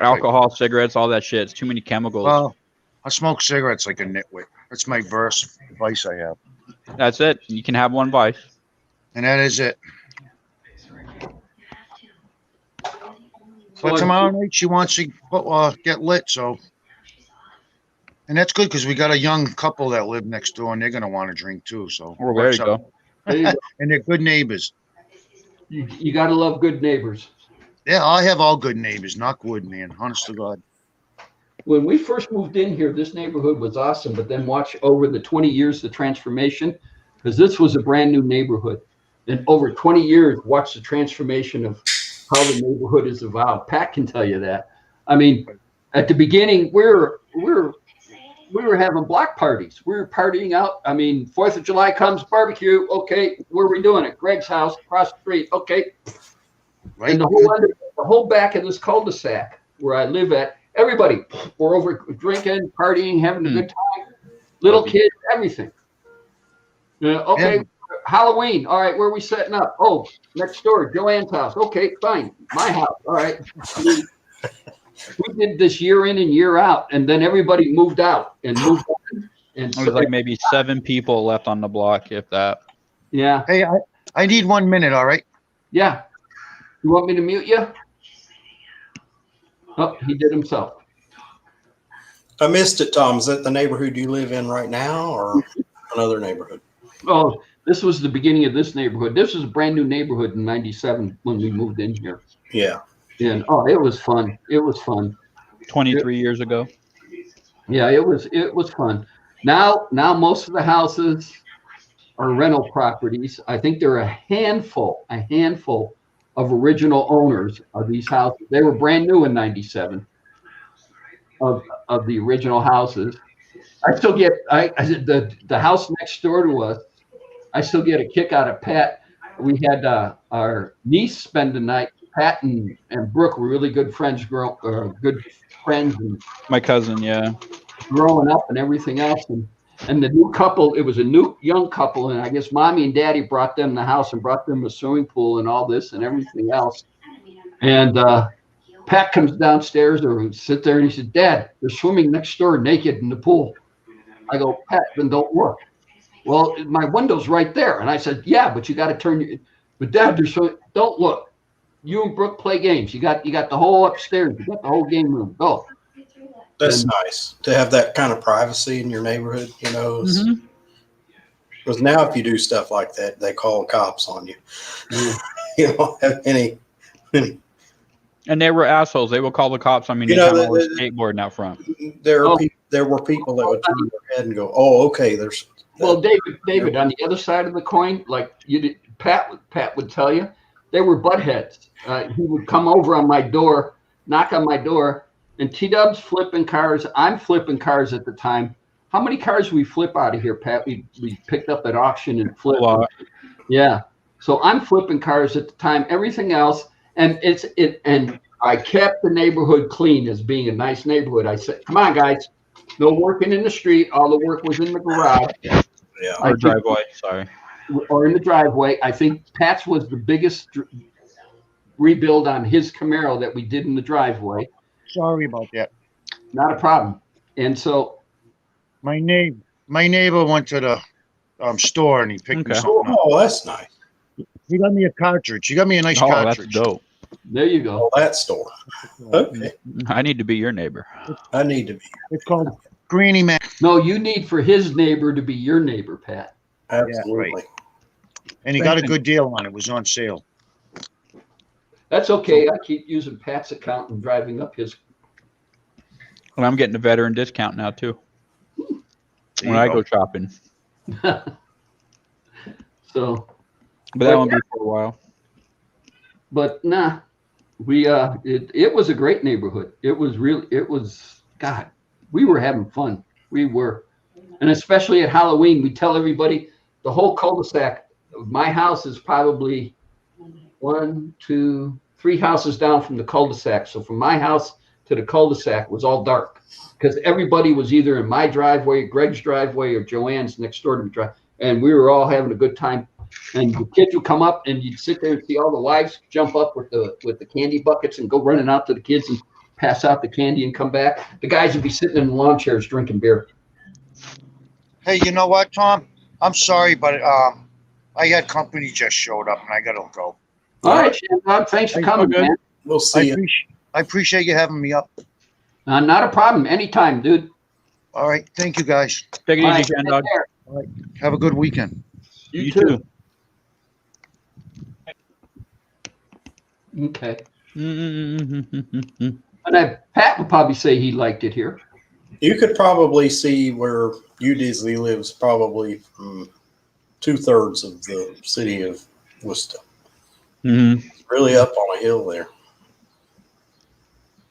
Alcohol, cigarettes, all that shit. It's too many chemicals. well, I smoke cigarettes like a nitwit. That's my vice I have. That's it. You can have one vice. And that is it. But tomorrow night she wants to get lit, so. And that's good because we got a young couple that live next door and they're going to want to drink too. So Well, there you go. There you go. And they're good neighbors. You gotta love good neighbors. Yeah, I have all good neighbors. Knock wood, man. Honest to God. When we first moved in here, this neighborhood was awesome, but then watch over the 20 years, the transformation, because this was a brand new neighborhood. And over 20 years, watch the transformation of how the neighborhood has evolved. Pat can tell you that. I mean, at the beginning, we were having block parties. We were partying out. I mean, 4th of July comes, barbecue. Okay, where are we doing it? Greg's house, across the street. Okay. Right? And the whole back of this cul-de-sac where I live at, everybody, we're over drinking, partying, having a good time. little kids, everything. Okay, Yeah. Halloween. All right, where are we setting up? Oh, next door, Joanne's house. Okay, fine. My house. All right. We did this year in and year out, and then everybody moved out and moved on. And It was like maybe 7 people left on the block, if that. yeah, Hey, I need 1 minute, all right? yeah. You want me to mute you? Oh, he did himself. I missed it, Tom. Is that the neighborhood you live in right now or another neighborhood? Oh, this was the beginning of this neighborhood. This was a brand new neighborhood in '97 when we moved in here. Yeah. And oh, it was fun. It was fun. 23 years ago. Yeah, it was fun. Now most of the houses are rental properties. I think there are a handful of original owners of these houses. They were brand new in '97 of the original houses. I still get the house next door to us. I still get a kick out of Pat. We had our niece spend the night. Pat and Brooke were really good friends, good friends, and My cousin, yeah. growing up and everything else. And the new couple, it was a new young couple, and I guess mommy and daddy brought them the house and brought them a swimming pool and all this and everything else. And Pat comes downstairs or sit there and he said, "Dad, they're swimming next door naked in the pool." I go, "Pat, then don't look." "Well, my window's right there." And I said, "Yeah, but you got to turn your, but Dad, they're swimming. Don't look. You and Brooke play games. You got the whole upstairs. You got the whole game room. Go." That's nice to have that kind of privacy in your neighborhood, you know. Because now if you do stuff like that, they call cops on you. You don't have any. And they were assholes. They will call the cops on me You know, anytime I was skateboarding out front. There were people that would turn their head and go, "Oh, okay." There's Well, David, on the other side of the coin, like you did, Pat would tell you, they were butt heads. He would come over on my door, knock on my door, and T-Dub's flipping cars. I'm flipping cars at the time. How many cars we flip out of here, Pat? We picked up at auction and flipped. A lot. Yeah. So I'm flipping cars at the time. Everything else, and and I kept the neighborhood clean as being a nice neighborhood. I said, "Come on, guys, no working in the street. All the work was in the garage." yeah. Or driveway, sorry. Or in the driveway. I think Pat's was the biggest rebuild on his Camaro that we did in the driveway. Sorry about that. Not a problem. And so My neighbor went to the store and he picked me Okay. something up. Oh, that's nice. He got me a cartridge. He got me a nice Oh, that's cartridge. dope. there you go. Oh, that store. Okay. I need to be your neighbor. I need to be. It's called Granny Man. No, you need for his neighbor to be your neighbor, Pat. Absolutely. And he got a good deal on it. It was on sale. That's okay. I keep using Pat's account and driving up his. And I'm getting a veteran discount now too. When I go shopping. So, But that won't be for a while. but nah, it was a great neighborhood. It was God, we were having fun. We were. And especially at Halloween, we tell everybody the whole cul-de-sac. My house is probably 1, 2, 3 houses down from the cul-de-sac. So from my house to the cul-de-sac was all dark because everybody was either in my driveway, Greg's driveway, or Joanne's next door to me. And we were all having a good time. And the kids would come up and you'd sit there and see all the wives jump up with the candy buckets and go running out to the kids and pass out the candy and come back. The guys would be sitting in lawn chairs drinking beer. Hey, you know what, Tom? I'm sorry, but I had company just showed up and I gotta go. All right, Shannon, thanks for coming, man. We'll see you. I appreciate you having me up. Not a problem. Anytime, dude. All right, thank you guys. Take it All easy, right, Shan take Dog. care. Have a good weekend. You too. Okay. Mm-hmm. And Pat would probably say he liked it here. You could probably see where Udisly lives, probably 2/3 of the city of Worcester. Mm-hmm. It's really up on a hill there.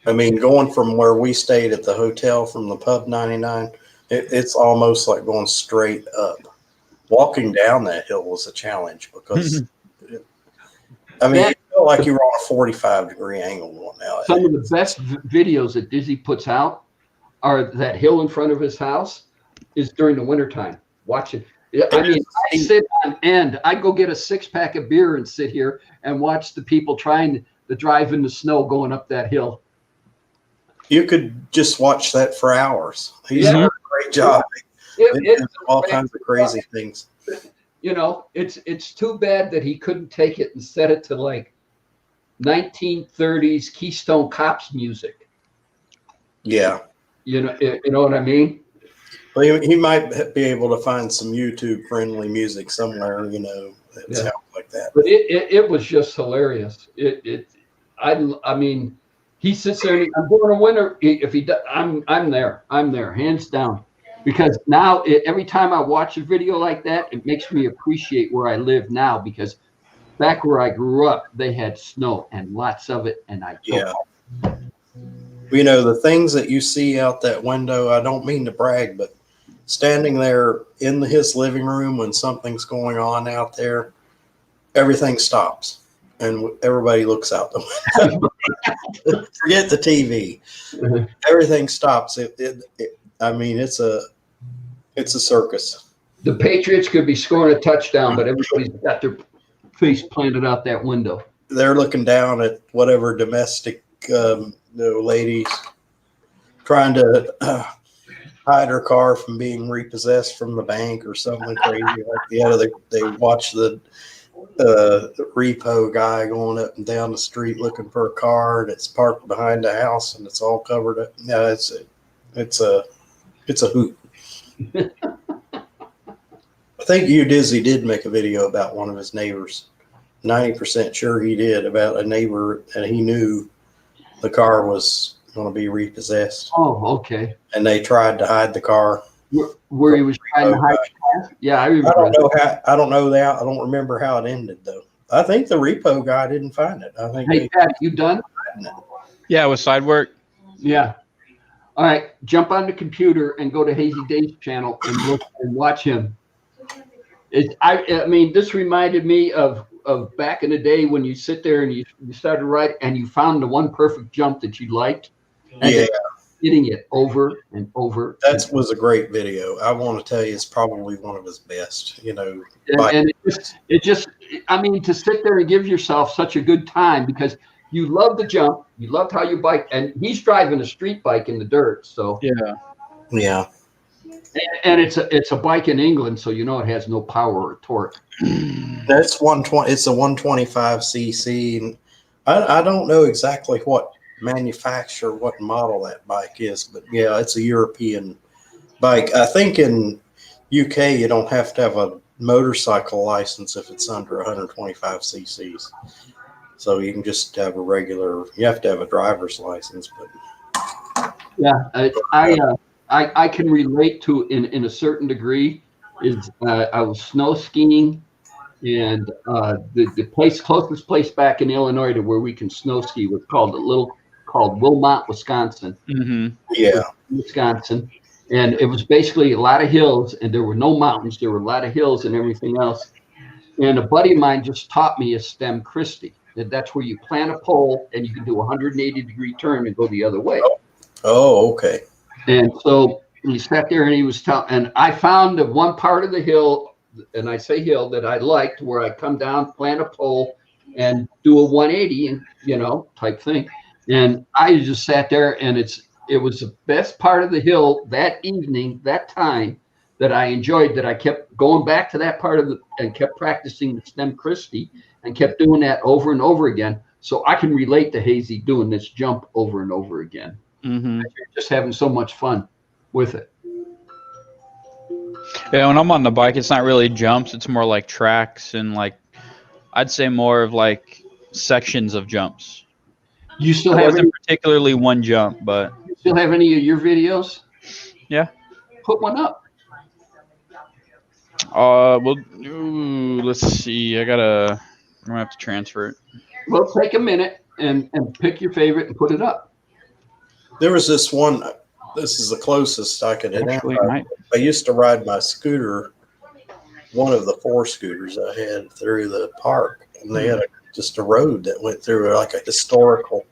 I mean, going from where we stayed at the hotel from the pub 99, it's almost like going straight up. Walking down that hill was a challenge because, it felt like you were on a 45-degree angle going out. Some of the best videos that Dizzy puts out are that hill in front of his house. is during the wintertime. Watch it. I mean, I sit on end. I go get a 6-pack of beer and sit here and watch the people trying to drive in the snow going up that hill. You could just watch that for hours. He's done a great job. It's all kinds of crazy things. You know, it's too bad that he couldn't take it and set it to like 1930s Keystone Cops music. Yeah. You know what I mean? Well, he might be able to find some YouTube friendly music somewhere, you know, that sounds like that. But it was just hilarious. I mean, he sits there and I'm doing a winter. If he does, I'm there, hands down. Because now every time I watch a video like that, it makes me appreciate where I live now. Because back where I grew up, they had snow and lots of it, and you know, the things that you see out that window. I don't mean to brag, but standing there in his living room when something's going on out there, everything stops and everybody looks out the window. Forget the TV. Everything stops. I mean, it's a circus. The Patriots could be scoring a touchdown, but everybody's got their face planted out that window. They're looking down at whatever domestic ladies trying to hide her car from being repossessed from the bank or something crazy like that. They watch the repo guy going up and down the street looking for a car, and it's parked behind the house and it's all covered up. No, it's a hoot. I think Dizzy did make a video about one of his neighbors. 90% sure he did, about a neighbor, and he knew the car was going to be repossessed. Oh, okay. And they tried to hide the car. Where he was trying to hide the car? Yeah, I remember. I don't know that. I don't remember how it ended though. I think the repo guy didn't find it. I think. Hey, Pat, you done? Yeah, with side work. Yeah. All right, jump on the computer and go to Hazy Days channel and look and watch him. I mean, this reminded me of back in the day when you sit there and you started to write and you found the one perfect jump that you liked. And hitting it over and over. That was a great video. I want to tell you, it's probably one of his best, you know. And it just, I mean, to sit there and give yourself such a good time because you love the jump, you loved how you bike, and he's driving a street bike in the dirt. So yeah. And it's a bike in England, so you know it has no power or torque. That's 120. It's a 125cc. And I don't know exactly what manufacturer, what model that bike is, but yeah, it's a European bike. I think in UK you don't have to have a motorcycle license if it's under 125ccs. So you can just have a regular. You have to have a driver's license, but yeah, I can relate to in a certain degree. I was snow skiing, and the closest place back in Illinois to where we can snow ski was called Wilmot, Wisconsin. Mm-hmm. Yeah, Wisconsin, and it was basically a lot of hills, and there were no mountains. There were a lot of hills and everything else. And a buddy of mine just taught me a stem Christie. That's where you plant a pole and you can do a 180-degree turn and go the other way. Oh, okay. And so he sat there and he was telling, and I found the one part of the hill, and I say hill, that I liked, where I come down, plant a pole, and do a 180, and type thing. And I just sat there, and it was the best part of the hill that evening, that time, that I enjoyed. That I kept going back to that part and kept practicing the stem Christie, and kept doing that over and over again. So I can relate to Hazy doing this jump over and over again. Mm-hmm. Just having so much fun with it. Yeah, when I'm on the bike, it's not really jumps. It's more like tracks and I'd say more of like sections of jumps. You still have particularly one jump, but you still have any of your videos? Yeah. Put one up. Let's see. I'm gonna have to transfer it. Well, take a minute and pick your favorite and put it up. There was this one. This is the closest I could identify. I used to ride my scooter, one of the 4 scooters I had, through the park, and they had just a road that went through like a historical.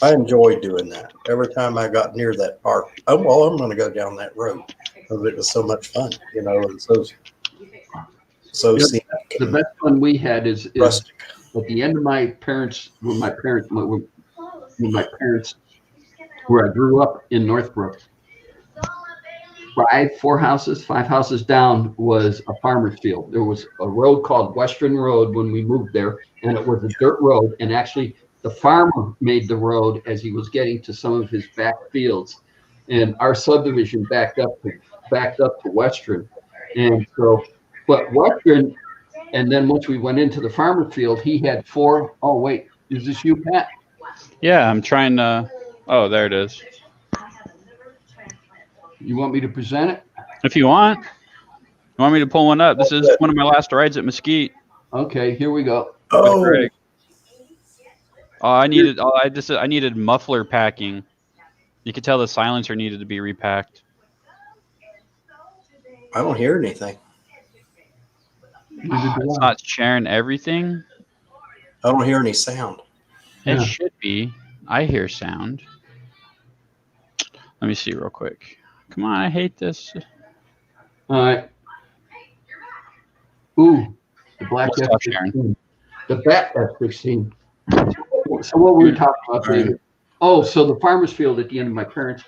I enjoyed doing that. Every time I got near that park, I'm going to go down that road. because it was so much fun, you know, and so Yeah, scenic the and best one we had is rustic. at the end of my parents, when my parents where I grew up in Northbrook, five houses down was a farmer's field. There was a road called Western Road when we moved there, and it was a dirt road. And actually, the farmer made the road as he was getting to some of his back fields, and our subdivision backed up to Western, and so, but Western, and then once we went into the farmer field, he had four. Oh wait, is this you, Pat? Yeah, I'm trying to. Oh, there it is. You want me to present it? If you want. You want me to pull one up? This is one of my last rides at Mesquite. Okay, here we go. Oh, Greg. Oh, I needed muffler packing. You could tell the silencer needed to be repacked. I don't hear anything. It's not sharing everything. I don't hear any sound. It should be. I hear sound. Let me see real quick. Come on, I hate this. All right. Ooh, the black We'll stop F-16. The Bat F-16. So what were we talking about, David? Oh, so the farmer's field at the end of my parents.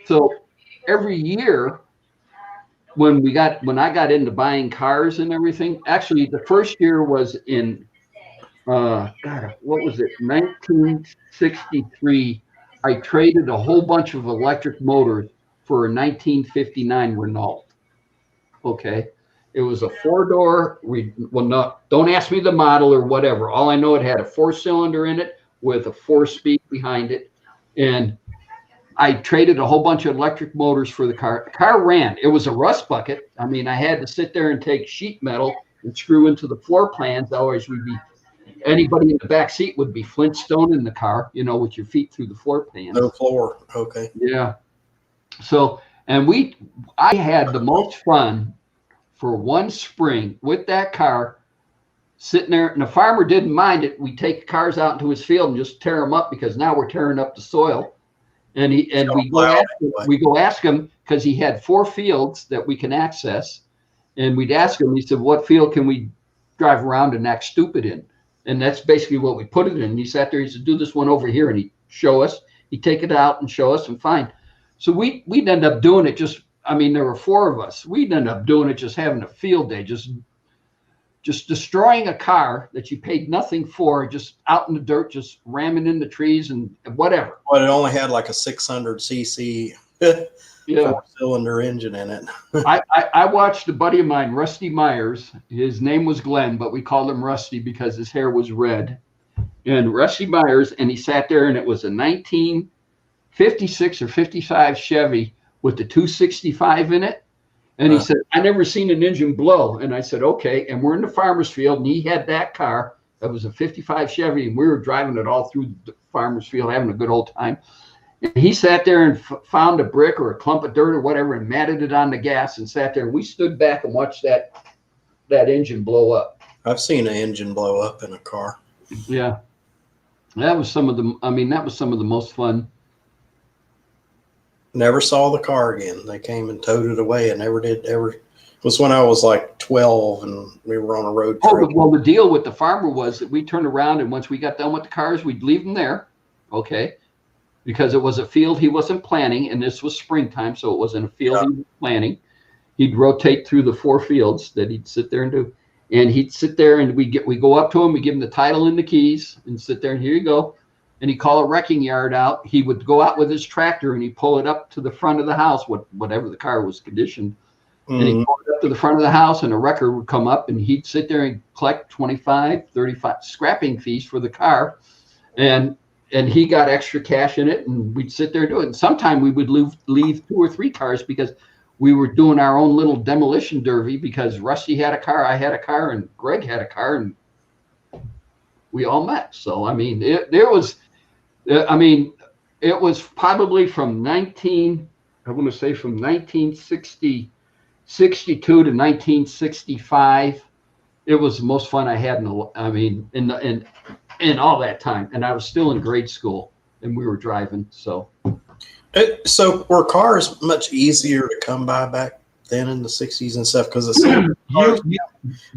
So every year when I got into buying cars and everything, actually the first year was in God, what was it? 1963. I traded a whole bunch of electric motors for a 1959 Renault. Okay. It was a four-door. Don't ask me the model or whatever. All I know, it had a four-cylinder in it with a four-speed behind it. And I traded a whole bunch of electric motors for the car. The car ran. It was a rust bucket. I mean, I had to sit there and take sheet metal and screw into the floor plans. Otherwise, anybody in the back seat would be Flintstone in the car, you know, with your feet through the floor pans. No floor. Okay. Yeah. So, and I had the most fun for one spring with that car sitting there, and the farmer didn't mind it. We take the cars out into his field and just tear them up, because now we're tearing up the soil. And we go ask him, because he had 4 fields that we can access. And we'd ask him, he said, what field can we drive around and act stupid in? And that's basically what we put it in. And he sat there, he said, do this one over here. And he'd show us, he'd take it out and show us, and fine. So we'd end up doing it there were 4 of us. We'd end up doing it, just having a field day, just destroying a car that you paid nothing for, just out in the dirt, just ramming in the trees and whatever. But it only had like a 600cc four-cylinder engine in it. I watched a buddy of mine, Rusty Myers. His name was Glenn, but we called him Rusty because his hair was red. And Rusty Myers, and he sat there, and it was a 1956 or 55 Chevy with the 265 in it. And he said, I never seen an engine blow. And I said, okay. And we're in the farmer's field, and he had that car. That was a 55 Chevy, and we were driving it all through the farmer's field, having a good old time. And he sat there and found a brick or a clump of dirt or whatever and matted it on the gas and sat there. And we stood back and watched that engine blow up. I've seen an engine blow up in a car. Yeah. That was some of the most fun. Never saw the car again. They came and towed it away and never did ever. It was when I was like 12 and we were on a road trip. Well, the deal with the farmer was that we turned around, and once we got done with the cars, we'd leave them there. Okay. Because it was a field he wasn't planning, and this was springtime, so it wasn't a field he was planning. He'd rotate through the 4 fields that he'd sit there and do. And he'd sit there, and we go up to him, we give him the title and the keys, and sit there, and here you go. And he'd call a wrecking yard out. He would go out with his tractor, and he'd pull it up to the front of the house, whatever the car was conditioned. Mm-hmm. And he'd pull it up to the front of the house, and a wrecker would come up, and he'd sit there and collect 25, 35 scrapping fees for the car. And he got extra cash in it, and we'd sit there and do it. And sometimes we would leave 2 or 3 cars, because we were doing our own little demolition derby, because Rusty had a car, I had a car, and Greg had a car, and we all met. So, I mean, it was probably from 1962 to 1965. It was the most fun I had in all that time. And I was still in grade school, and we were driving. So were cars much easier to come by back then in the 60s and stuff because the cars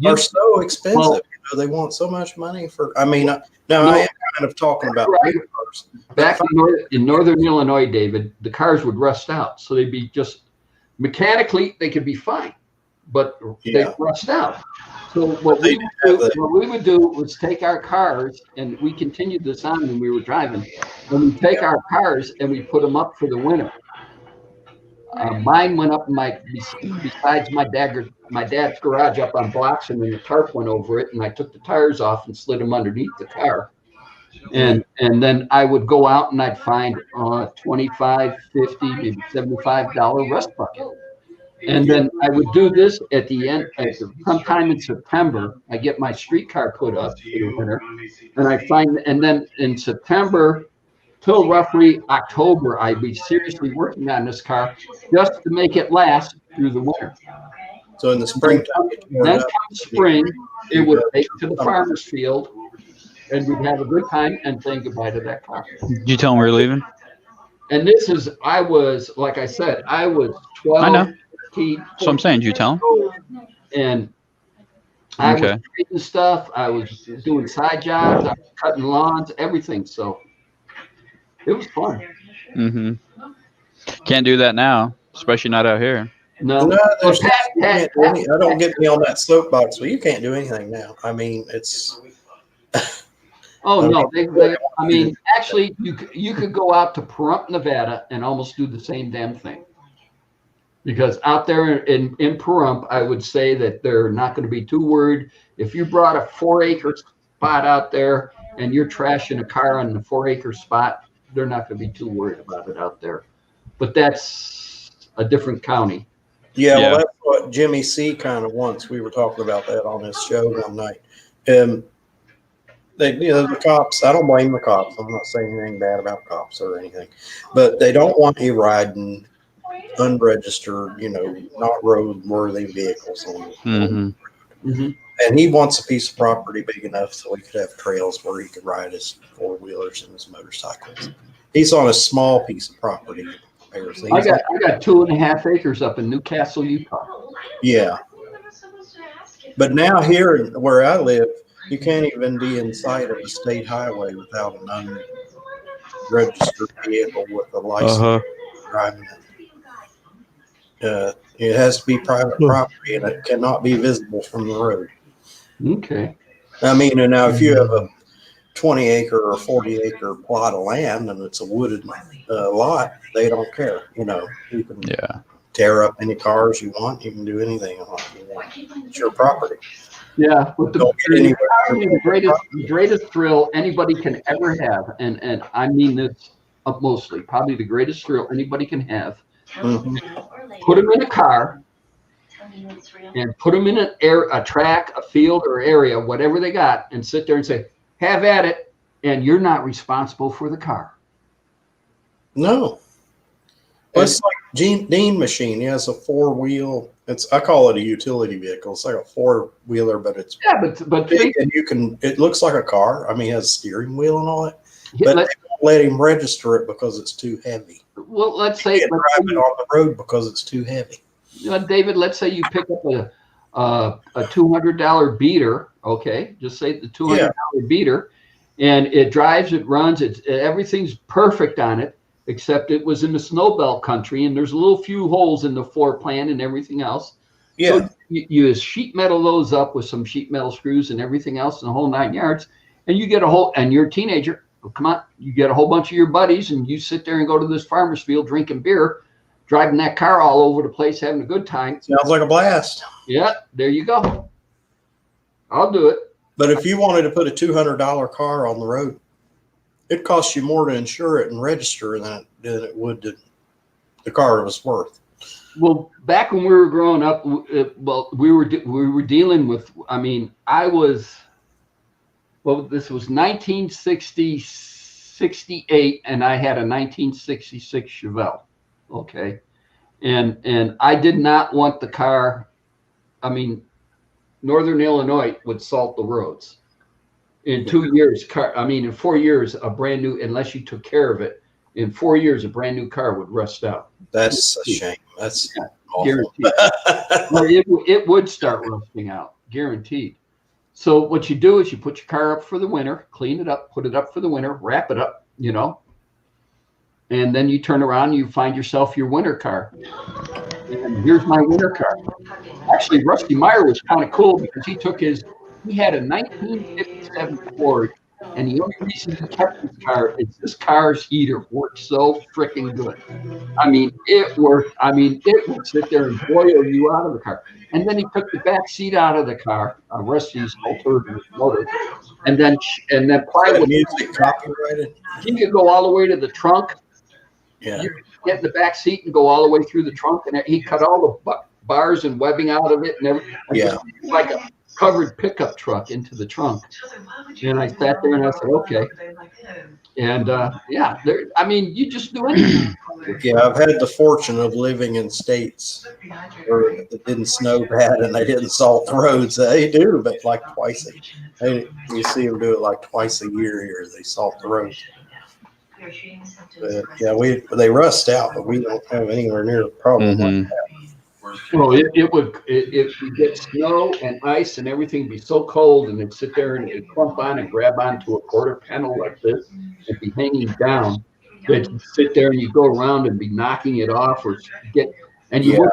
are so expensive. Well, they want so much money for. I mean, now I am kind of talking about right. cars. Back in northern Illinois, David, the cars would rust out, so they'd be just mechanically they could be fine, but they'd rust out. So what we would do was take our cars, and we continued this on when we were driving, and we take our cars and we put them up for the winter. Mine went up besides my dad's garage up on blocks, and then the tarp went over it, and I took the tires off and slid them underneath the car. And then I would go out and I'd find $25, $50, maybe $75 rust bucket. And then I would do this at the end, sometime in September. I get my streetcar put up for the winter, and then in September till roughly October, I'd be seriously working on this car just to make it last through the winter. So in the springtime, then come spring, it would take to the farmer's field, and we'd have a good time and saying goodbye to that car. Did you tell him we were leaving? And I was, like I said, I was 12. I know. 13, So I'm saying, did you tell him? And I was trading stuff. I was doing side jobs. I was cutting lawns, everything. So it was fun. Mm-hmm. Can't do that now, especially not out here. No, I don't get me on that soapbox. Well, you can't do anything now. I mean, it's. Oh no! I mean, actually, you could go out to Pahrump, Nevada, and almost do the same damn thing. Because out there in Pahrump, I would say that they're not going to be too worried. If you brought a 4-acre spot out there and you're trashing a car on the 4-acre spot, they're not going to be too worried about it out there. But that's a different county. Yeah, well, that's what Jimmy C kind of wants. We were talking about that on his show one night. The cops, I don't blame the cops. I'm not saying anything bad about cops or anything. But they don't want you riding unregistered, not road-worthy vehicles on Mm-hmm. And he wants a piece of property big enough so he could have trails where he could ride his 4-wheelers and his motorcycles. He's on a small piece of property. I got 2.5 acres up in Newcastle, Utah. Yeah. But now here where I live, you can't even be in sight of a state highway without an unregistered vehicle with a license driving it. It has to be private property and it cannot be visible from the road. Okay. I mean, and now if you have a 20-acre or 40-acre plot of land and it's a wooded lot, they don't care. You can tear up any cars you want. You can do anything you want. It's your property. Yeah, but the greatest thrill anybody can ever have, and I mean this mostly, probably the greatest thrill anybody can have. Mm-hmm. Put them in a car and put them in a track, a field, or area, whatever they got, and sit there and say, "Have at it," and you're not responsible for the car. No. It's like Dean Machine. He has a 4-wheel. I call it a utility vehicle. It's like a 4-wheeler, but it's but big and it looks like a car. I mean, it has a steering wheel and all that. But they won't let him register it because it's too heavy. Well, let's say drive it on the road because it's too heavy. David, let's say you pick up a $200 beater. Okay, just say the $200 beater, and it drives, it runs, everything's perfect on it, except it was in the snow belt country, and there's a little few holes in the floor plan and everything else. Yeah. So you sheet metal those up with some sheet metal screws and everything else in the whole 9 yards, and you get and you're a teenager. Come on, you get a whole bunch of your buddies and you sit there and go to this farmer's field drinking beer, driving that car all over the place, having a good time. Sounds like a blast. Yeah, there you go. I'll do it. But if you wanted to put a $200 car on the road, it costs you more to insure it and register than it would the car was worth. Well, back when we were growing up, we were dealing with. I mean, this was 1968, and I had a 1966 Chevelle. Okay, and I did not want the car. I mean, Northern Illinois would salt the roads. In 2 years, in 4 years, a brand new, unless you took care of it, in 4 years, a brand new car would rust out. That's a shame. That's awful. Well, it would start rusting out, guaranteed. So what you do is you put your car up for the winter, clean it up, put it up for the winter, wrap it up, and then you turn around and you find yourself your winter car. And here's my winter car. Actually, Rusty Meyer was kind of cool because he had a 1957 Ford, and the only reason he kept his car is this car's heater worked so freaking good. I mean, it worked. I mean, it would sit there and boil you out of the car. And then he took the back seat out of the car, Rusty's alternative motor, and then plywood. Music copyrighted. He could go all the way to the trunk. Yeah. You could get in the back seat and go all the way through the trunk, and he cut all the bars and webbing out of it and everything. Yeah. Like a covered pickup truck into the trunk. And I sat there and I said, okay. And you just do anything. Yeah, I've had the fortune of living in states where it didn't snow bad and they didn't salt the roads. They do, but like twice you see them do it like twice a year here. They salt the roads. But yeah, they rust out, but we don't have anywhere near a problem like that. Well, if you get snow and ice and everything be so cold, and it'd sit there and it'd clump on and grab onto a quarter panel like this and be hanging down, that you sit there and you go around and be knocking it off you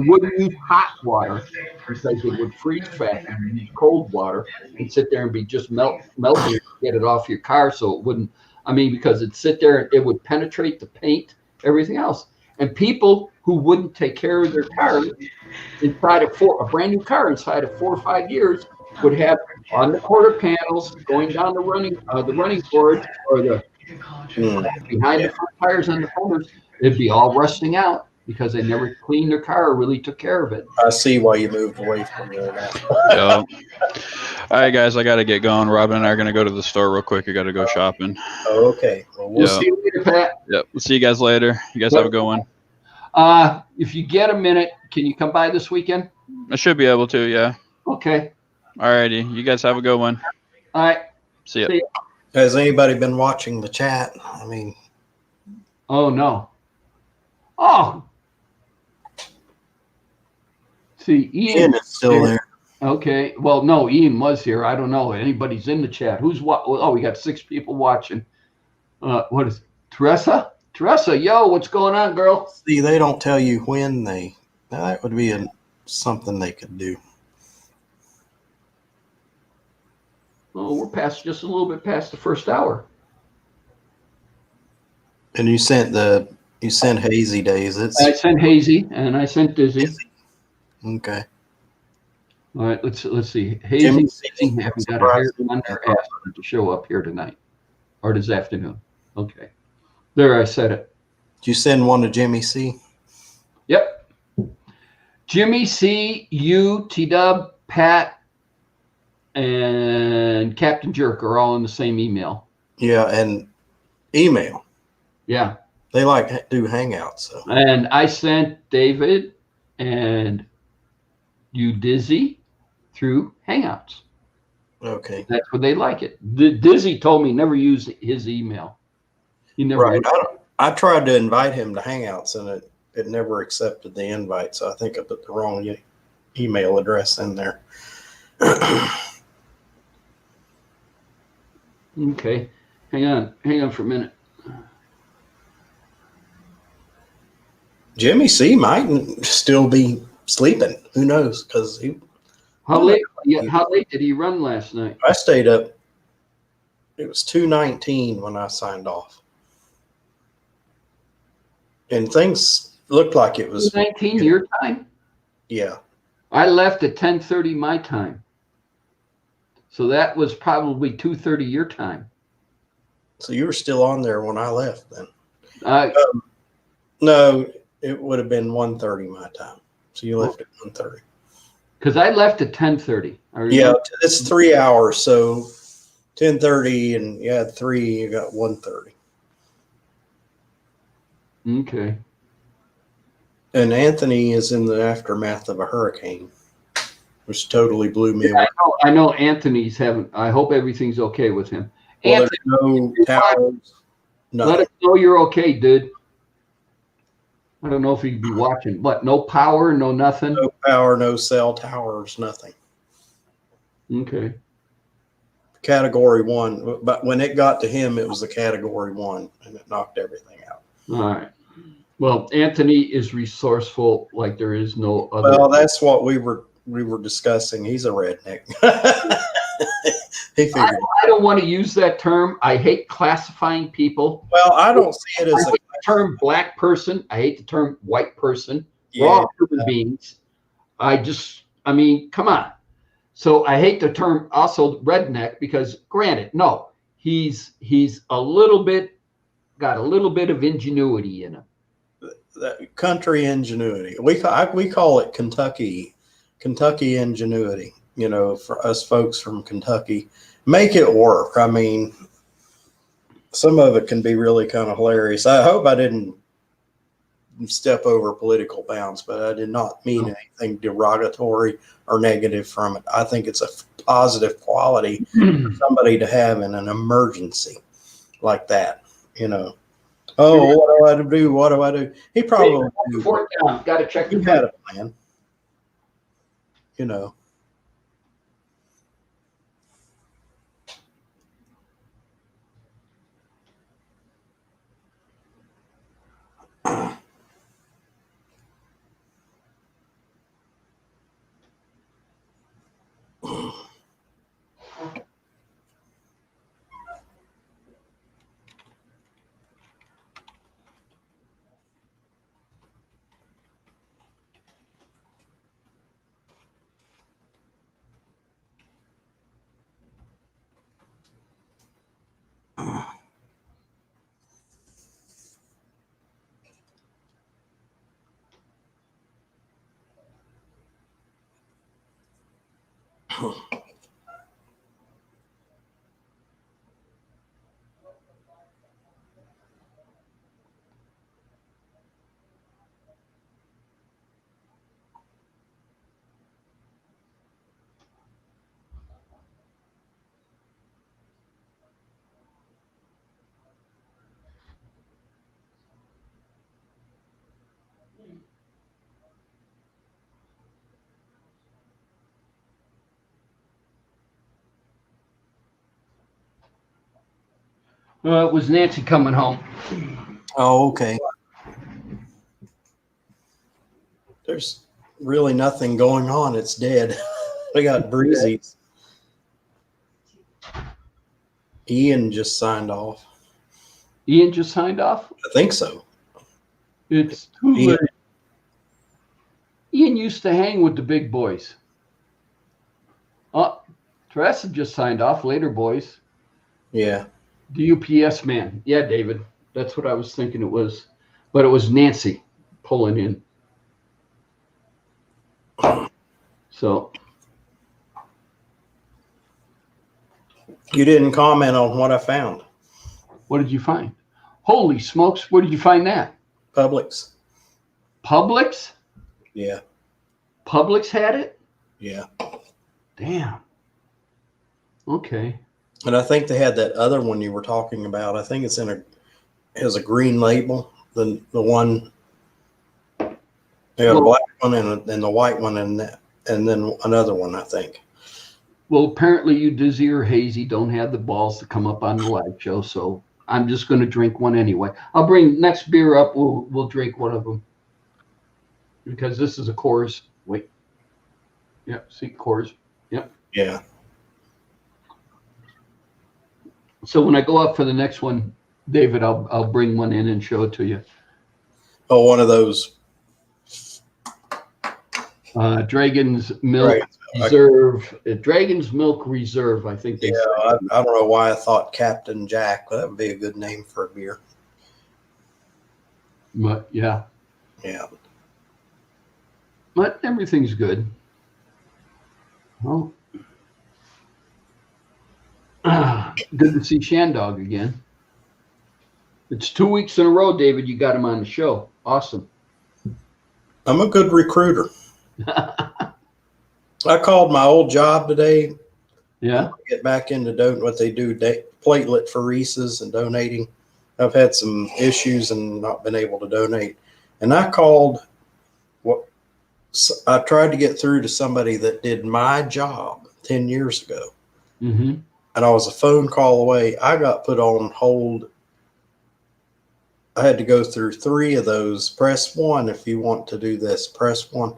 wouldn't use hot water because it would freeze fast, and you use cold water and sit there and be just melting to get it off your car so it wouldn't. I mean, because it'd sit there and it would penetrate the paint, everything else. And people who wouldn't take care of their cars inside a brand new car inside of 4 or 5 years would have on the quarter panels going down the running boards or the behind the front tires on the fenders, it'd be all rusting out because they never cleaned their car or really took care of it. I see why you moved away from there now. Yeah. All right, guys, I got to get going. Robin and I are going to go to the store real quick. I got to go shopping. Oh, okay. Well, we'll See you later, Pat. Yep. We'll see you guys later. You guys have a good one. If you get a minute, can you come by this weekend? I should be able to, yeah. Okay. All righty. You guys have a good one. All right. See ya. Has anybody been watching the chat? I mean. Oh, no. Oh. See, Ian is still there. Okay. Well, no, Ian was here. I don't know. Anybody's in the chat. Who's what? Oh, we got 6 people watching. What is it? Teresa? Teresa, yo, what's going on, girl? See, they don't tell you when that would be something they could do. Oh, we're just a little bit past the first hour. And you sent Hazy Days. I sent Hazy and I sent Dizzy. Okay. All right, let's see. Hazy haven't got a hair on their ass to show up here tonight or this afternoon. Okay. There, I said it. Did you send one to Jimmy C? Yep. Jimmy C, you, T-Dub, Pat, and Captain Jerk are all in the same email. Yeah, and email. Yeah. They do Hangouts. So. And I sent David and you, Dizzy, through Hangouts. Okay. That's what they like it. Dizzy told me never use his email. He never. Right. I tried to invite him to Hangouts, and it never accepted the invite. So I think I put the wrong email address in there. Okay. Hang on for a minute. Jimmy C might still be sleeping. Who knows? Because how late did he run last night? I stayed up. It was 2:19 when I signed off. And things looked like it was 2:19 your time? Yeah. I left at 10:30 my time. So that was probably 2:30 your time. So you were still on there when I left then? No, it would have been 1:30 my time. So you left at 1:30. Because I left at 10:30. Yeah, it's 3 hours. So 10:30 and you had 3, you got 1:30. Okay. And Anthony is in the aftermath of a hurricane, which totally blew me away. I know Anthony's having. I hope everything's okay with him. Well, Anthony, there's no towers. let us know you're okay, dude. I don't know if he'd be watching. But no power, no nothing. No power, no cell towers, nothing. Okay. Category 1, but when it got to him, it was the category 1, and it knocked everything out. All right. Well, Anthony is resourceful like there is no other. Well, that's what we were discussing. He's a redneck. He figured. I don't want to use that term. I hate classifying people. Well, I don't see it as I hate the term black person. I hate the term white person. Yeah. We're all human beings. I mean, come on. So I hate the term also redneck because, granted, no, he's got a little bit of ingenuity in him. Country ingenuity. We call it Kentucky ingenuity. You know, for us folks from Kentucky, make it work. I mean, some of it can be really kind of hilarious. I hope I didn't step over political bounds, but I did not mean anything derogatory or negative from it. I think it's a positive quality for somebody to have in an emergency like that. You know, oh, what do I do? What do I do? He probably got to check. He had a plan. You know. It was Nancy coming home. Oh, okay. There's really nothing going on. It's dead. We got breezies. Ian just signed off. Ian just signed off? I think so. It's too late. Ian used to hang with the big boys. Teresa just signed off. Later, boys. Yeah. The UPS man. Yeah, David. That's what I was thinking it was. But it was Nancy pulling in. So. You didn't comment on what I found. What did you find? Holy smokes. Where did you find that? Publix. Publix? Yeah. Publix had it? Yeah. Damn. Okay. And I think they had that other one you were talking about. I think it's has a green label. The one, they got a black one and the white one and then another one, I think. Well, apparently you dizzy or hazy don't have the balls to come up on the live show, so I'm just going to drink one anyway. I'll bring next beer up. We'll drink one of them because this is a Coors. Wait. Yep. See Coors. Yep. Yeah. So when I go up for the next one, David, I'll bring one in and show it to you. Oh, one of those. Dragon's Milk Reserve. Dragon's Milk Reserve, I think. Yeah, I don't know why I thought Captain Jack. Well, that would be a good name for a beer. But yeah. Yeah. But everything's good. Well, good to see Shandog again. It's 2 weeks in a row, David. You got him on the show. Awesome. I'm a good recruiter. I called my old job today. Yeah. Get back into doing what they do, platelet phoresis and donating. I've had some issues and not been able to donate. And I called, what I tried to get through to somebody that did my job 10 years ago. Mm-hmm. And I was a phone call away. I got put on hold. I had to go through 3 of those. Press 1 if you want to do this. Press 1.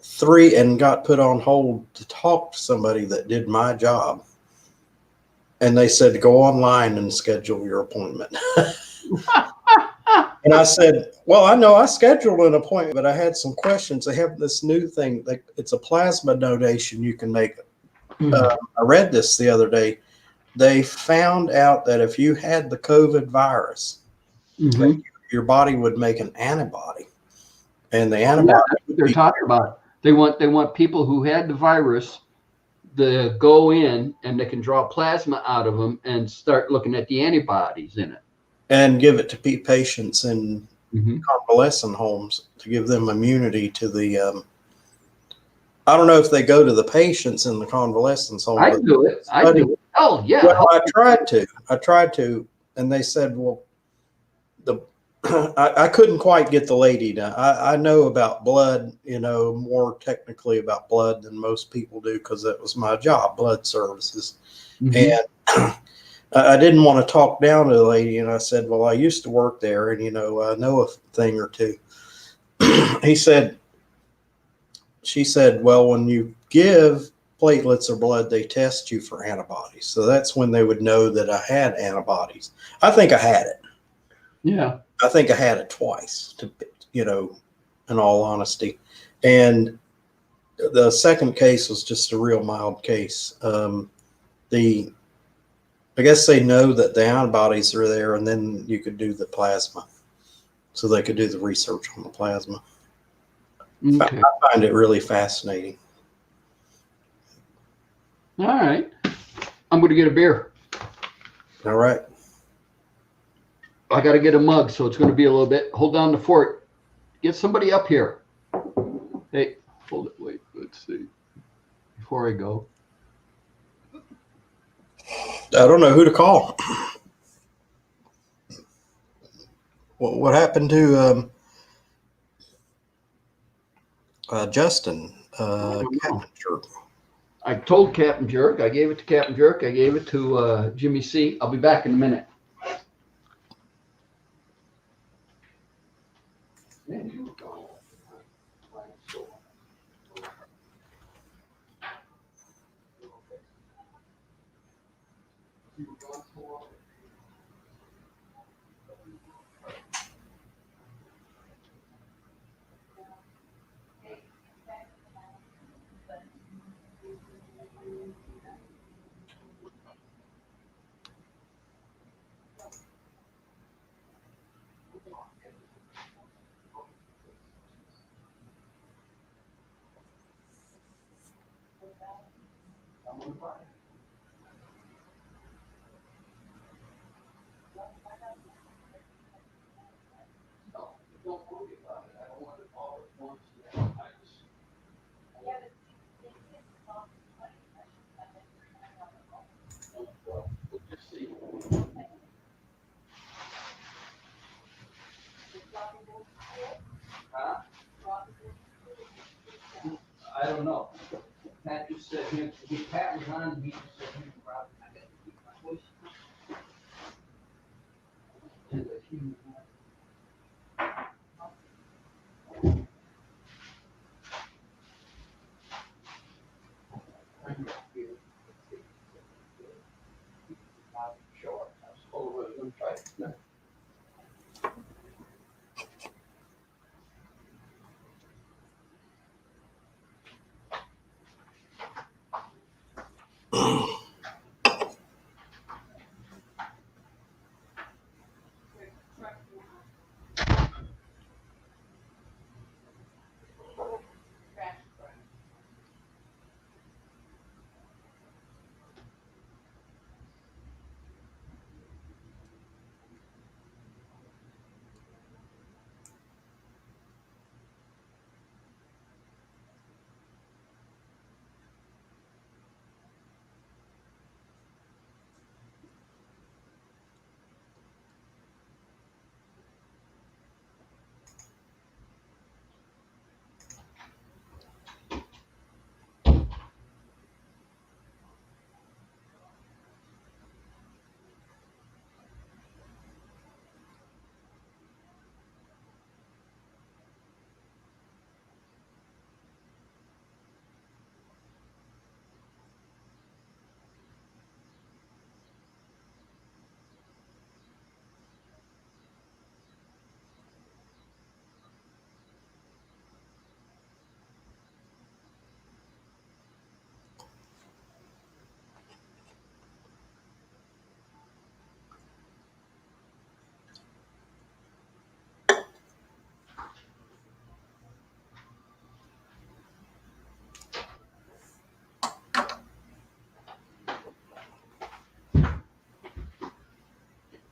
3, and got put on hold to talk to somebody that did my job. And they said, go online and schedule your appointment. And I said, well, I know I scheduled an appointment, but I had some questions. They have this new thing. It's a plasma donation you can make. I read this the other day. They found out that if you had the COVID virus, your body would make an antibody. And the antibody, that's what they're talking about. They want people who had the virus to go in, and they can draw plasma out of them and start looking at the antibodies in it. And give it to patients in convalescent homes to give them immunity to the. I don't know if they go to the patients in the convalescence home. I do it. I do it. Oh yeah. Well, I tried to, and they said, well, I couldn't quite get the lady to. I know about blood, more technically about blood than most people do because that was my job, blood services, and. I didn't want to talk down to the lady, and I said, well, I used to work there, and, I know a thing or two. She said, well, when you give platelets or blood, they test you for antibodies. So that's when they would know that I had antibodies. I think I had it. Yeah. I think I had it twice, in all honesty. And the second case was just a real mild case. I guess they know that the antibodies are there, and then you could do the plasma. So they could do the research on the plasma. Okay. I find it really fascinating. All right. I'm going to get a beer. All right. I got to get a mug, so it's going to be a little bit. Hold down the fort. Get somebody up here. Hey, hold it. Wait, let's see. Before I go. I don't know who to call. What happened to Justin? Captain Jerk. I told Captain Jerk. I gave it to Captain Jerk. I gave it to Jimmy C. I'll be back in a minute. I don't know. Pat just said Pat was on. He just said him probably. I got to keep my voice. Sure. I was told I was going to try it.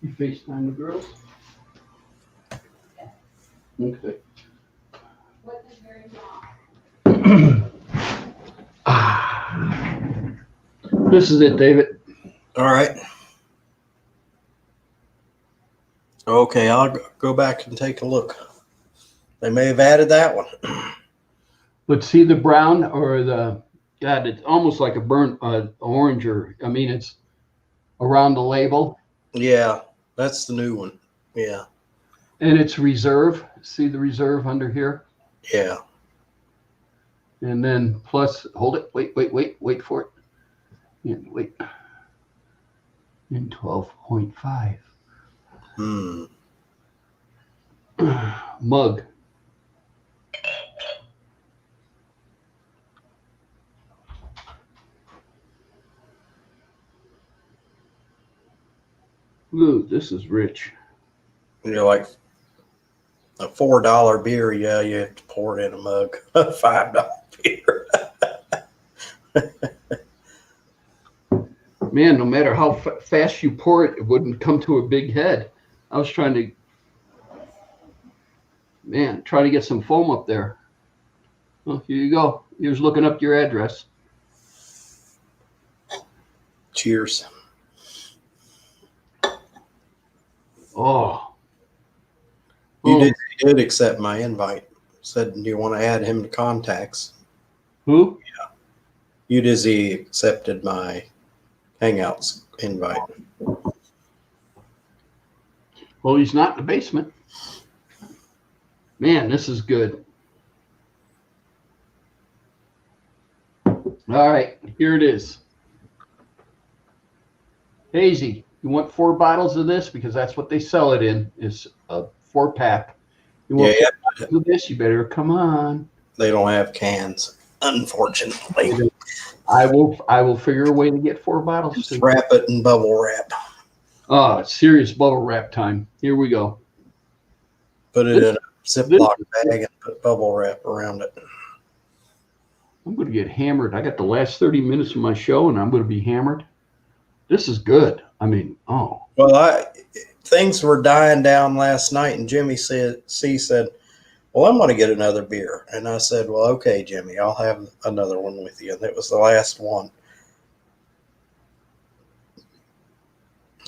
You FaceTime the girls? Okay. This is it, David. All right. Okay, I'll go back and take a look. They may have added that one. But see the brown or the, God, it's almost like a burnt orange, or I mean, it's around the label. Yeah, that's the new one. Yeah. And it's reserve. See the reserve under here? Yeah. And then plus, hold it. Wait for it. Yeah, wait. In 12.5. Mug. Ooh, this is rich. You know, like a $4 beer, yeah, you have to pour it in a mug. A $5 beer. Man, no matter how fast you pour it, it wouldn't come to a big head. I was trying to, try to get some foam up there. Well, here you go. Here's looking up your address. Cheers. Oh. You did accept my invite. Said, do you want to add him to contacts? Who? Yeah. You Dizzy accepted my Hangouts invite. Well, he's not in the basement. Man, this is good. All right, here it is. Hazy, you want 4 bottles of this? Because that's what they sell it in, is a 4-pack. You want 4 bottles of this? You better come on. They don't have cans, unfortunately. I will figure a way to get 4 bottles. Just wrap it in bubble wrap. Oh, it's serious bubble wrap time. Here we go. Put it in a Ziploc bag and put bubble wrap around it. I'm going to get hammered. I got the last 30 minutes of my show, and I'm going to be hammered. This is good. I mean, oh. Well, things were dying down last night, and Jimmy said, well, I'm going to get another beer. And I said, well, okay, Jimmy, I'll have another one with you. And it was the last one.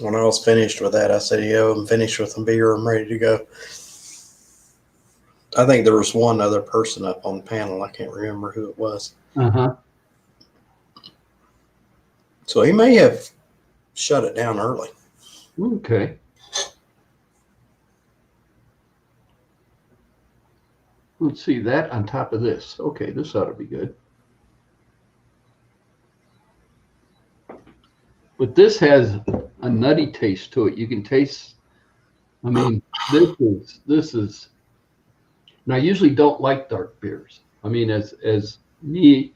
When I was finished with that, I said, yo, I'm finished with the beer. I'm ready to go. I think there was one other person up on the panel. I can't remember who it was. Uh-huh. So he may have shut it down early. Okay. Let's see that on top of this. Okay, this ought to be good. But this has a nutty taste to it. You can taste, I mean, this is, and I usually don't like dark beers. I mean, as me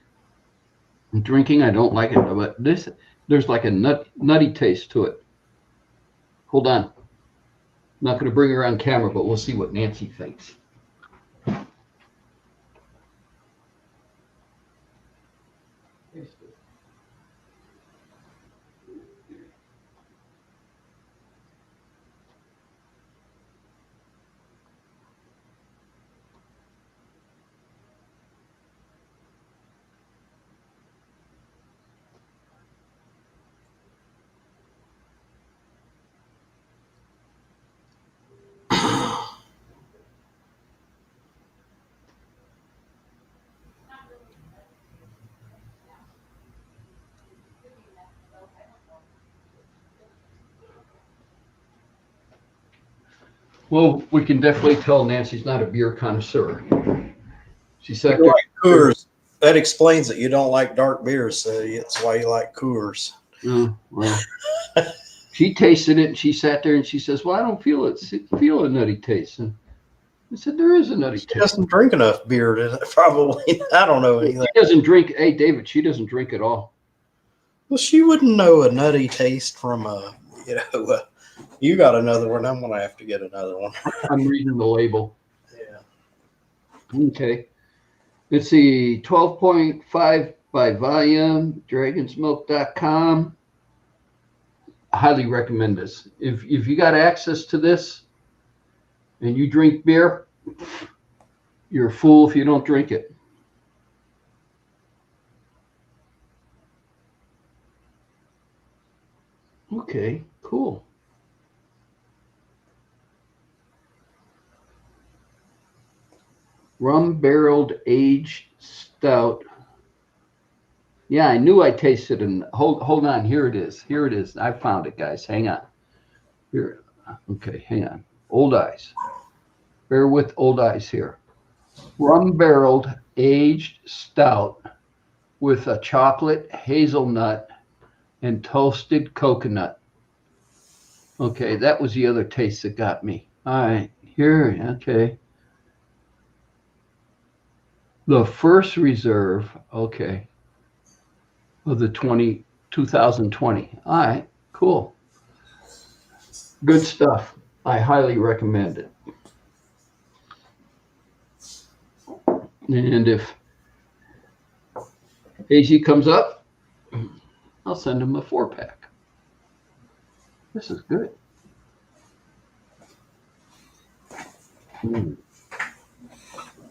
drinking, I don't like it, but there's like a nutty taste to it. Hold on. I'm not going to bring her on camera, but we'll see what Nancy thinks. Well, we can definitely tell Nancy's not a beer connoisseur. She said, You like Coors. That explains it. You don't like dark beers, so that's why you like Coors. Well, she tasted it and she sat there and she says, well, I don't feel a nutty taste. And I said, there is a nutty She taste. doesn't drink enough beer, probably. I don't know anything. She doesn't drink. Hey, David, she doesn't drink at all. Well, she wouldn't know a nutty taste from you got another one. I'm going to have to get another one. I'm reading the label. Yeah. Okay. Let's see, 12.5 by volume, dragonsmilk.com. highly recommend this. If you got access to this and you drink beer, you're a fool if you don't drink it. Okay, cool. Rum barreled aged stout. Yeah, I knew I tasted it. Hold on. Here it is. Here it is. I found it, guys. Hang on. Here. Okay, hang on. Old Eyes. Bear with Old Eyes here. Rum barreled aged stout with a chocolate, hazelnut, and toasted coconut. Okay, that was the other taste that got me. All right, here, okay. The first reserve, okay, of the 2020. All right, cool. Good stuff. I highly recommend it. And if Hazy comes up, I'll send him a 4-pack. This is good.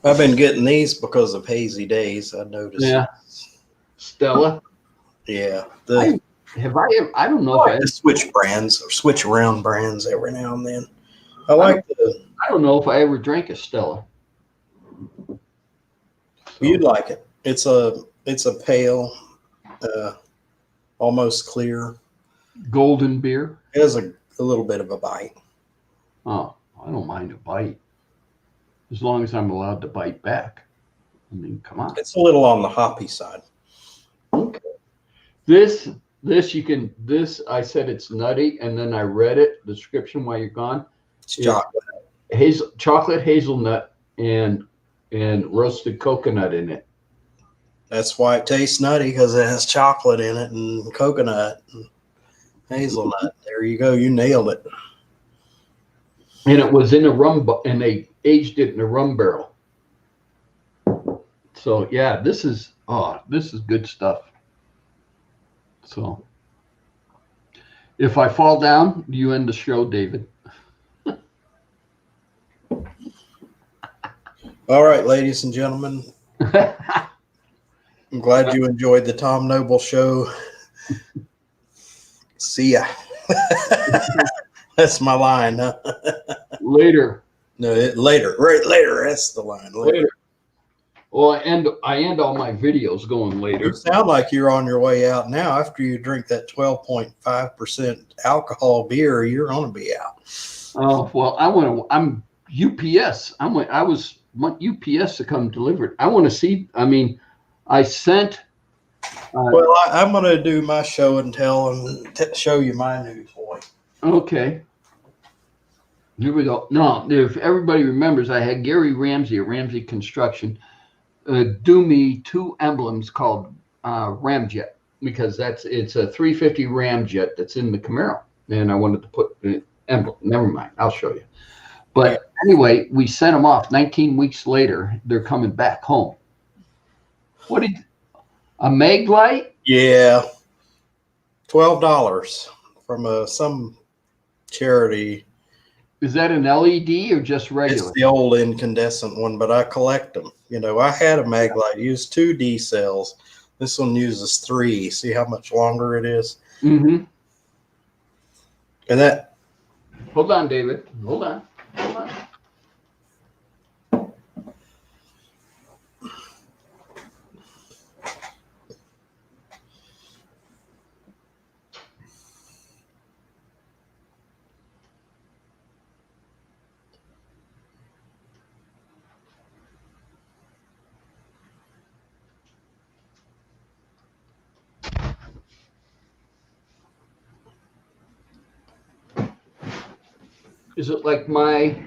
I've been getting these because of Hazy Days. I noticed. Yeah. Stella. Yeah. I don't know I like to switch brands or switch around brands every now and then. I don't know if I ever drank a Stella. You'd like it. It's a pale, almost clear golden beer. It has a little bit of a bite. Oh, I don't mind a bite as long as I'm allowed to bite back. I mean, come on. It's a little on the hoppy side. Okay. This I said it's nutty, and then I read it, the description while you're gone. It's chocolate. Chocolate hazelnut and roasted coconut in it. That's why it tastes nutty, because it has chocolate in it and coconut and hazelnut. There you go. You nailed it. And it was in a rum, and they aged it in a rum barrel. So yeah, this is good stuff. So if I fall down, you end the show, David. All right, ladies and gentlemen. I'm glad you enjoyed the Tom Noble show. See ya. That's my line, huh? Later. No, later. Right, later. That's the line. Later. Well, I end all my videos going later. You sound like you're on your way out now. After you drink that 12.5% alcohol beer, you're going to be out. Oh, well, I'm UPS. I want UPS to come deliver it. I want to see. I mean, I sent. Well, I'm going to do my show and tell and show you my new toy. Okay. Here we go. No, if everybody remembers, I had Gary Ramsey at Ramsey Construction do me 2 emblems called Ramjet, because it's a 350 Ramjet that's in the Camaro, and I wanted to put an emblem. Never mind, I'll show you. But anyway, we sent them off. 19 weeks later, they're coming back home. A Maglite? Yeah, $12 from some charity. Is that an LED or just regular? It's the old incandescent one, but I collect them. You know, I had a Maglite, used 2 D cells. This one uses 3. See how much longer it is? Mm-hmm. And that. Hold on, David. Hold on. Is it like my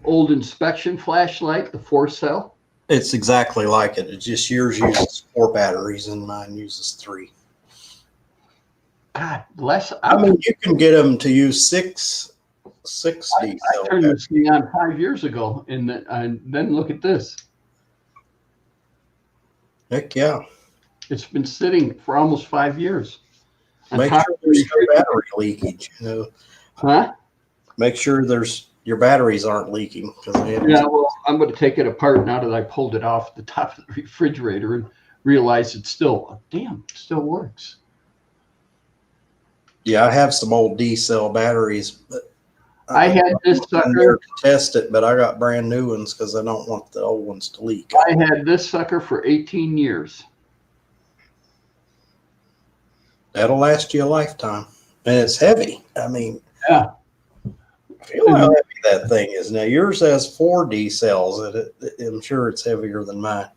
old inspection flashlight, the 4-cell? It's exactly like it. It's just yours uses 4 batteries and mine uses 3. God bless. I mean, you can get them to use 6 D cell. I turned this thing on 5 years ago, and then look at this. Heck yeah. It's been sitting for almost 5 years. on Make top sure of the there's no refrigerator. battery leakage. You know, Huh? make sure your batteries aren't leaking. Yeah, well, I'm going to take it apart now that I pulled it off the top of the refrigerator and realize it still, damn, it still works. Yeah, I have some old D cell batteries, but I had this I'm there sucker. to test it, but I got brand new ones because I don't want the old ones to leak. I had this sucker for 18 years. That'll last you a lifetime, and it's heavy. I mean, Yeah. feel how heavy that thing is. Now yours has 4 D cells, and I'm sure it's heavier than mine.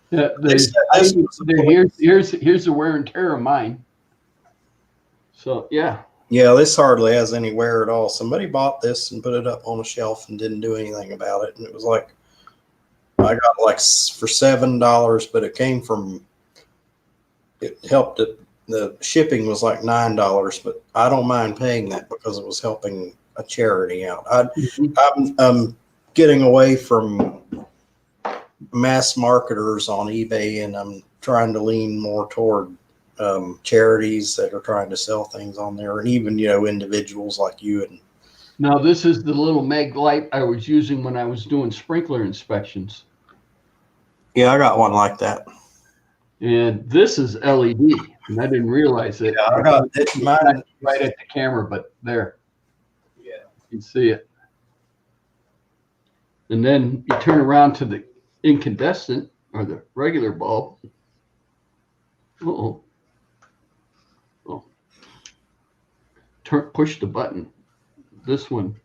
Yeah, here's the wear and tear of mine. So yeah. Yeah, this hardly has any wear at all. Somebody bought this and put it up on a shelf and didn't do anything about it, and it was like I got like for $7, but it came from. It helped it. The shipping was like $9, but I don't mind paying that because it was helping a charity out. I'm getting away from mass marketers on eBay, and I'm trying to lean more toward charities that are trying to sell things on there, and even individuals like you. And now this is the little mag light I was using when I was doing sprinkler inspections. yeah, I got one like that. And this is LED, and I didn't realize it. Yeah, I got it. Mine right at the camera, but there. Yeah, you can see it. And then you turn around to the incandescent or the regular bulb. Uh-oh. Oh. Push the button. This one.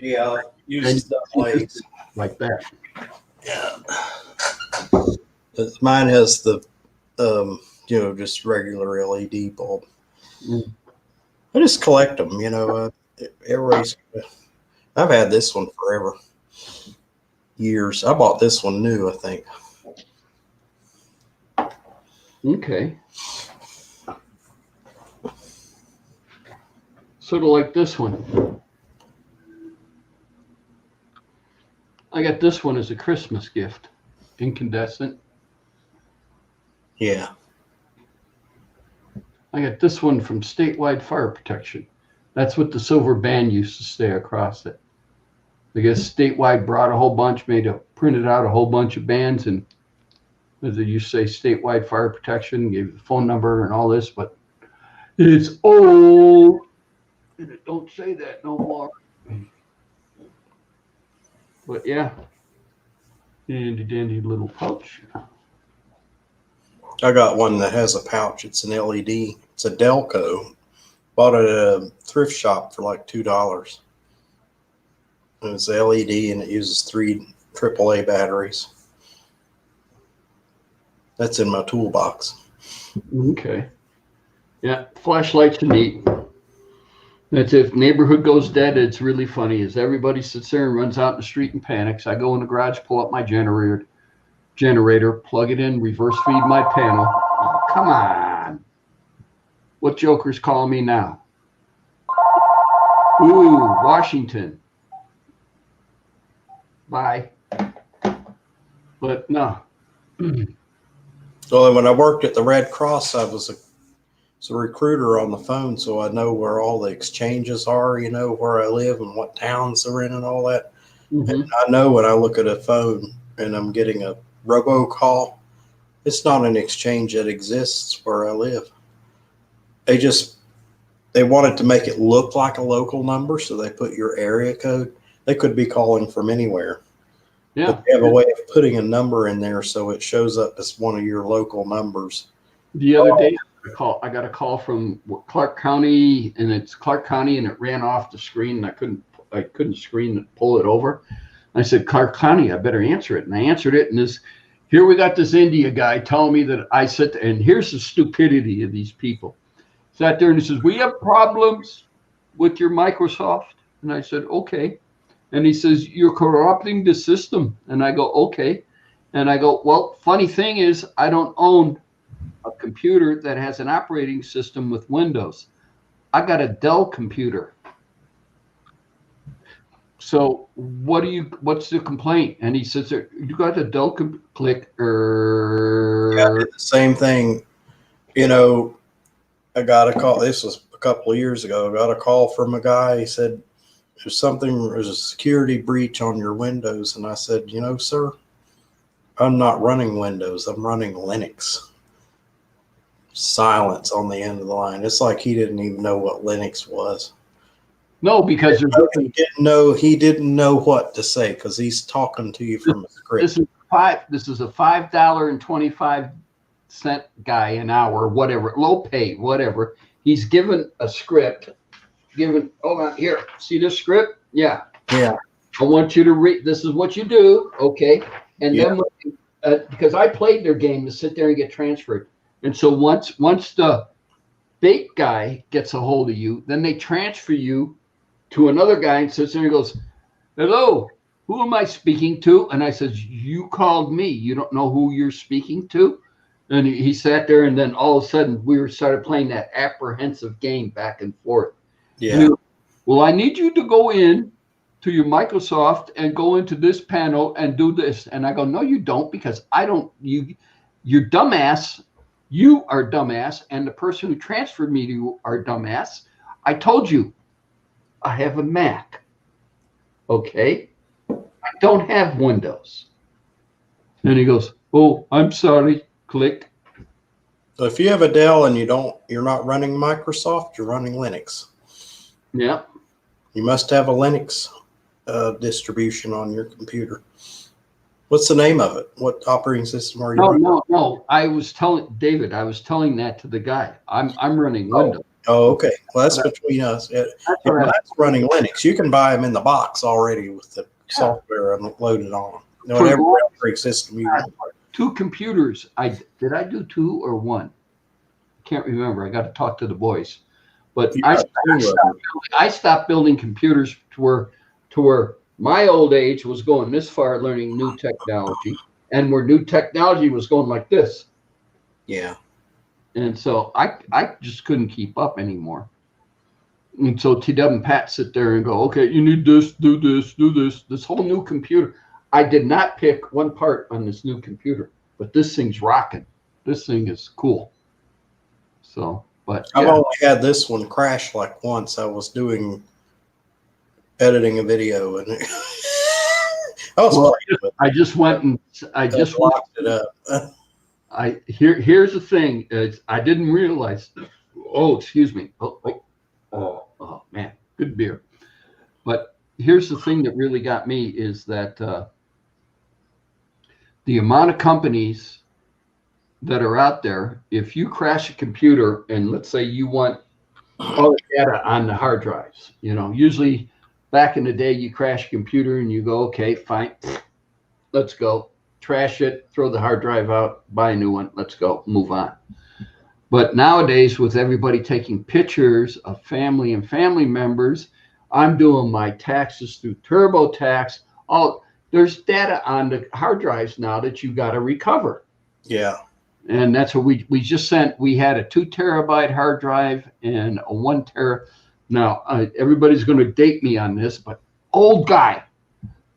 yeah, use the blades like that. Yeah. Mine has the, just regular LED bulb. Mm. I just collect them, everybody's. I've had this one forever, years. I bought this one new, I think. Okay. Sort of like this one. I got this one as a Christmas gift, incandescent. Yeah. I got this one from Statewide Fire Protection. That's what the silver band used to stay across it. I guess Statewide brought a whole bunch, printed out a whole bunch of bands, and as they used to say, Statewide Fire Protection, gave the phone number and all this, but it's old, and it don't say that no more. But yeah, handy dandy little pouch. I got one that has a pouch. It's an LED. It's a Delco. Bought it at a thrift shop for like $2. And it's LED, and it uses 3 AAA batteries. That's in my toolbox. Okay. Yeah, flashlights are neat. That's if neighborhood goes dead, it's really funny. As everybody sits there and runs out in the street and panics, I go in the garage, pull up my generator, plug it in, reverse feed my panel. Oh, come on. What joker's calling me now? Ooh, Washington. Bye. But no. So when I worked at the Red Cross, I was a recruiter on the phone, so I know where all the exchanges are, where I live and what towns they're in and all that. Mm-hmm. And I know when I look at a phone and I'm getting a robocall, it's not an exchange that exists where I live. They wanted to make it look like a local number, so they put your area code. They could be calling from anywhere. Yeah. But they have a way of putting a number in there so it shows up as one of your local numbers. The other day, I got a call from Clark County, and it's Clark County, and it ran off the screen, and I couldn't pull it over. I said, Clark County, I better answer it. And I answered it, and here we got this India guy telling me that I said, and here's the stupidity of these people. Sat there and he says, we have problems with your Microsoft. And I said, okay. And he says, you're corrupting the system. And I go, okay. And I go, well, funny thing is, I don't own a computer that has an operating system with Windows. I got a Dell computer. So what's the complaint? And he says, you got a Dell click. Yeah, I did the same thing. You know, I got a call. This was a couple of years ago. I got a call from a guy. He said, there's a security breach on your Windows. And I said, you know, sir, I'm not running Windows. I'm running Linux. Silence on the end of the line. It's like he didn't even know what Linux was. No, because he didn't know what to say because he's talking to you from a script. This is a $5.25 guy an hour, whatever, low pay, whatever. He's given a script. Hold on here. See this script? Yeah. Yeah. I want you to read. This is what you do, okay? And then because I played their game to sit there and get transferred. And so once the bait guy gets a hold of you, then they transfer you to another guy and sits there and goes, hello, who am I speaking to? And I says, you called me. You don't know who you're speaking to? And he sat there, and then all of a sudden we started playing that apprehensive game back and forth. Yeah. And well, I need you to go in to your Microsoft and go into this panel and do this. And I go, no, you don't, because I don't, you're dumbass. You are dumbass, and the person who transferred me to you are dumbass. I told you, I have a Mac. Okay? I don't have Windows. And he goes, oh, I'm sorry. Click. So if you have a Dell and you're not running Microsoft, you're running Linux. Yeah. You must have a Linux distribution on your computer. What's the name of it? What operating system are you running? No. I was telling that to the guy. I'm running Windows. Oh, okay. Well, that's between us. That's running Linux. You can buy them in the box already with the software loaded on them. Whatever operating system you want. 2 computers. Did I do 2 or 1? Can't remember. I got to talk to the boys. But I stopped building computers to where my old age was going this far, learning new technology, and where new technology was going like this. Yeah. And so I just couldn't keep up anymore. And so TW and Pat sit there and go, okay, you need this, do this whole new computer. I did not pick one part on this new computer, but this thing's rocking. This thing is cool. So, but I've only had this one crash like once. I was editing a video and I just locked it up. Here's the thing is I didn't realize. Oh, excuse me. Oh man, good beer. But here's the thing that really got me is that the amount of companies that are out there. If you crash a computer and let's say you want all the data on the hard drives, usually back in the day you crash a computer and you go, okay, fine, let's go. Trash it, throw the hard drive out, buy a new one, let's go, move on. But nowadays, with everybody taking pictures of family and family members, I'm doing my taxes through TurboTax. There's data on the hard drives now that you got to recover. Yeah. And that's what we just sent. We had a 2 terabyte hard drive and a 1 tera. Now, everybody's going to date me on this, but old guy,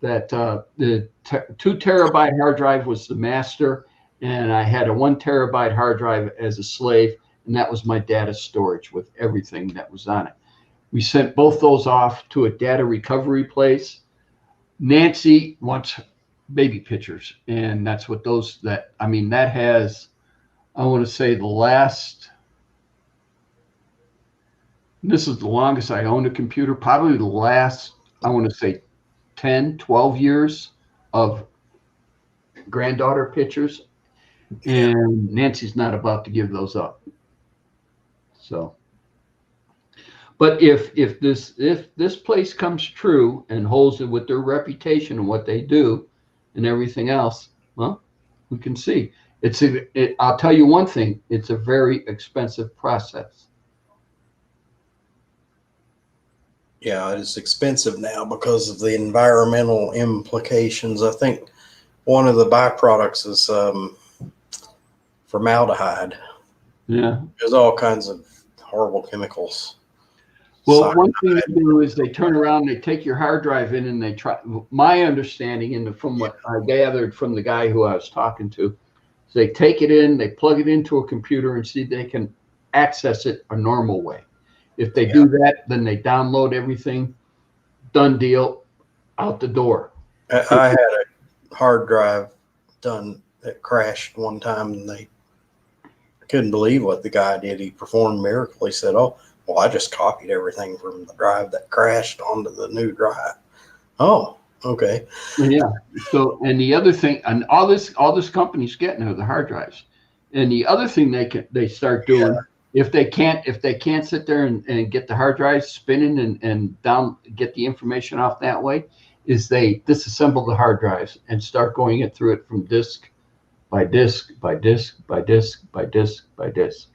that the 2 terabyte hard drive was the master, and I had a 1 terabyte hard drive as a slave, and that was my data storage with everything that was on it. We sent both those off to a data recovery place. Nancy wants baby pictures, and that's what that has, I want to say this is the longest I owned a computer, probably the last, I want to say 10, 12 years of granddaughter pictures, and Nancy's not about to give those up. So, but if this place comes true and holds it with their reputation and what they do and everything else, well, we can see. I'll tell you one thing, it's a very expensive process. Yeah, it's expensive now because of the environmental implications. I think one of the byproducts is formaldehyde. Yeah. There's all kinds of horrible chemicals. Well, one thing they do is they turn around, they take your hard drive in, and they try. My understanding, and from what I gathered from the guy who I was talking to, So they take it in, they plug it into a computer and see if they can access it a normal way. If they do that, then they download everything, done deal, out the door. I had a hard drive done that crashed one time, and they couldn't believe what the guy did. He performed a miracle. He said, "Oh, well, I just copied everything from the drive that crashed onto the new drive." Oh, okay. Yeah. So, and the other thing, and all this company's getting are the hard drives. And the other thing they start doing, if they can't sit there and get the hard drives spinning and get the information off that way, is they disassemble the hard drives and start going it through it from disk by disk by disk by disk by disk by disk,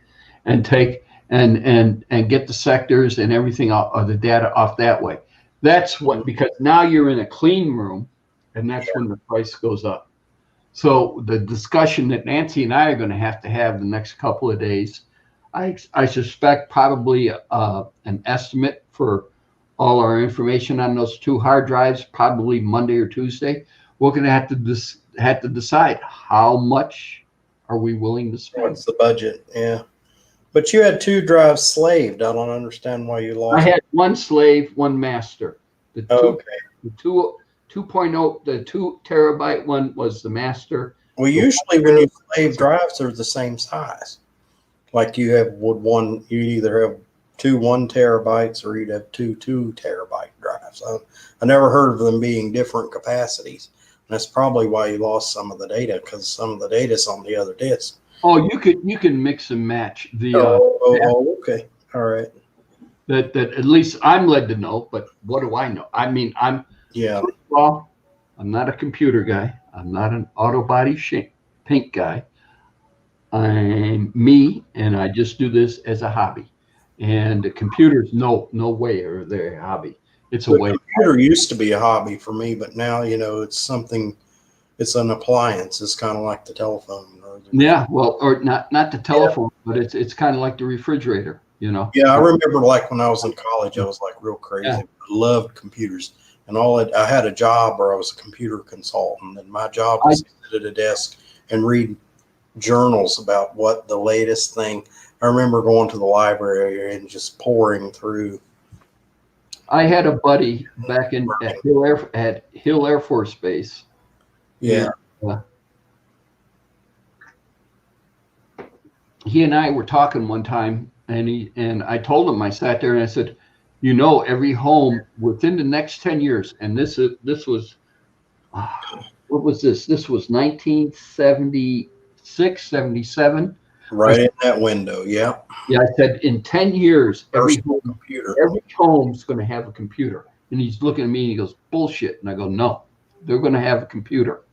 and take and get the sectors and everything off, or the data off that way. That's what, because now you're in a clean room, and that's when the price goes up. So the discussion that Nancy and I are going to have the next couple of days, I suspect probably an estimate for all our information on those 2 hard drives, probably Monday or Tuesday. We're going to have to decide how much are we willing to spend. What's the budget? Yeah. But you had 2 drives slaved. I don't understand why you lost. I had 1 slave, 1 master. The 2.0, the 2 terabyte one was the master. Well, usually when you slave drives, they're the same size. Like you either have 2 1 terabytes or you'd have 2 2 terabyte drives. I never heard of them being different capacities. And that's probably why you lost some of the data, because some of the data's on the other disk. Oh, you can mix and match the. Okay, all right. That at least I'm led to know, but what do I know? I mean, first of all, I'm not a computer guy. I'm not an auto body paint guy. I'm me, and I just do this as a hobby. And the computers, no way are they a hobby. It's a way. The computer used to be a hobby for me, but now, it's something. It's an appliance. It's kind of like the telephone. Yeah, well, or not the telephone, but it's kind of like the refrigerator, Yeah, I remember like when I was in college, I was like real crazy. Yeah. I loved computers, and I had a job where I was a computer consultant, and my job was to sit at a desk and read journals about what the latest thing. I remember going to the library and just pouring through. I had a buddy back at Hill Air Force Base. Yeah. He and I were talking one time, and I told him, I sat there and I said, every home within the next 10 years, and this was, what was this? This was 1976, 77. Right in that window, yeah. Yeah, I said in 10 years, every home's going to have a computer. And he's looking at me and he goes, bullshit. And I go, no, they're going to have a computer.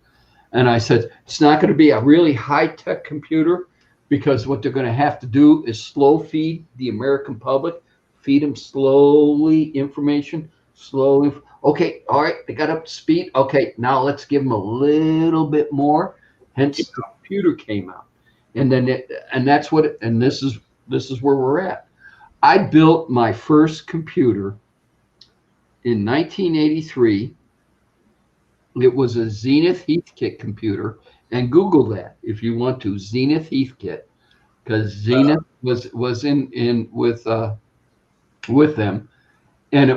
And I said, it's not going to be a really high-tech computer, because what they're going to have to do is slow feed the American public, feed them slowly information, slowly. Okay, all right, they got up to speed. Okay, now let's give them a little bit more. Hence, the computer came out, and then this is where we're at. I built my first computer in 1983. It was a Zenith Heathkit computer. And Google that if you want to, Zenith Heathkit, because Zenith was in with them, and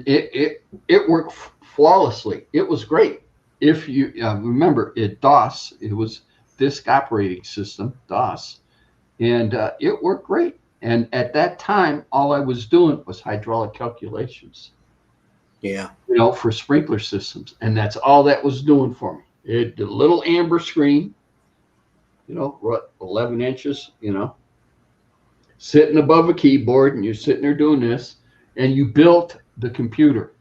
it worked flawlessly. It was great. If you remember DOS, it was Disk Operating System, DOS, and it worked great. And at that time, all I was doing was hydraulic calculations. Yeah. For sprinkler systems, and that's all that was doing for me. The little amber screen, 11 inches, sitting above a keyboard, and you're sitting there doing this, and you built the computer.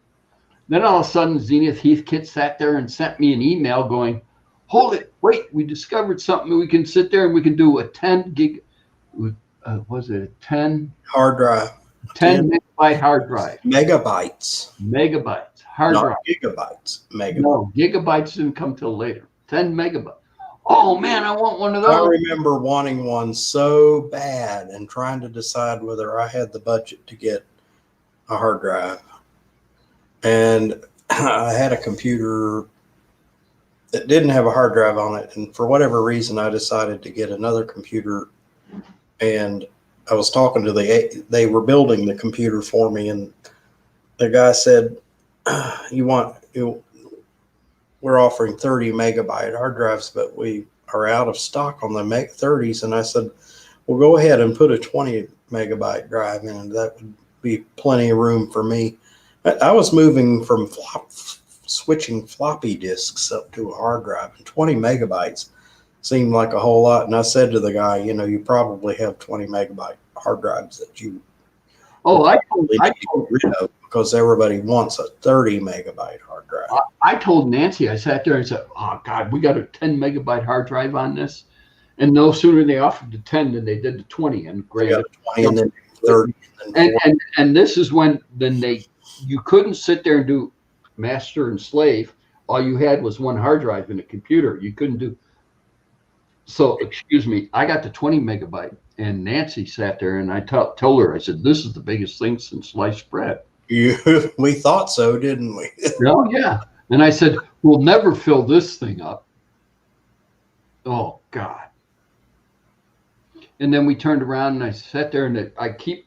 Then all of a sudden, Zenith Heathkit sat there and sent me an email going, hold it, wait, we discovered something. We can sit there and we can do a 10 gig, was it a 10? Hard drive. 10 megabyte hard drive. Megabytes. Hard drive. Gigabytes. Megabytes. No, gigabytes didn't come till later. 10 megabytes. Oh man, I want one of those. I remember wanting one so bad and trying to decide whether I had the budget to get a hard drive. And I had a computer that didn't have a hard drive on it. And for whatever reason, I decided to get another computer. And I was talking to they were building the computer for me. And the guy said, we're offering 30 megabyte hard drives, but we are out of stock on the 30s. And I said, well, go ahead and put a 20 megabyte drive in, and that would be plenty of room for me. I was moving from switching floppy disks up to a hard drive, and 20 megabytes seemed like a whole lot. And I said to the guy, you probably have 20 megabyte hard drives that you I get rid of, because everybody wants a 30 megabyte hard drive. I told Nancy, I sat there and said, oh God, we got a 10 megabyte hard drive on this. And no sooner they offered the 10 than they did the 20. And granted, 20 and then 30. And this is when you couldn't sit there and do master and slave. All you had was one hard drive in a computer. You couldn't do. So, excuse me, I got the 20 megabyte, and Nancy sat there, and I told her, I said, this is the biggest thing since sliced bread. We thought so, didn't we? Oh, yeah. And I said, we'll never fill this thing up. Oh, God. And then we turned around, and I sat there, and I keep,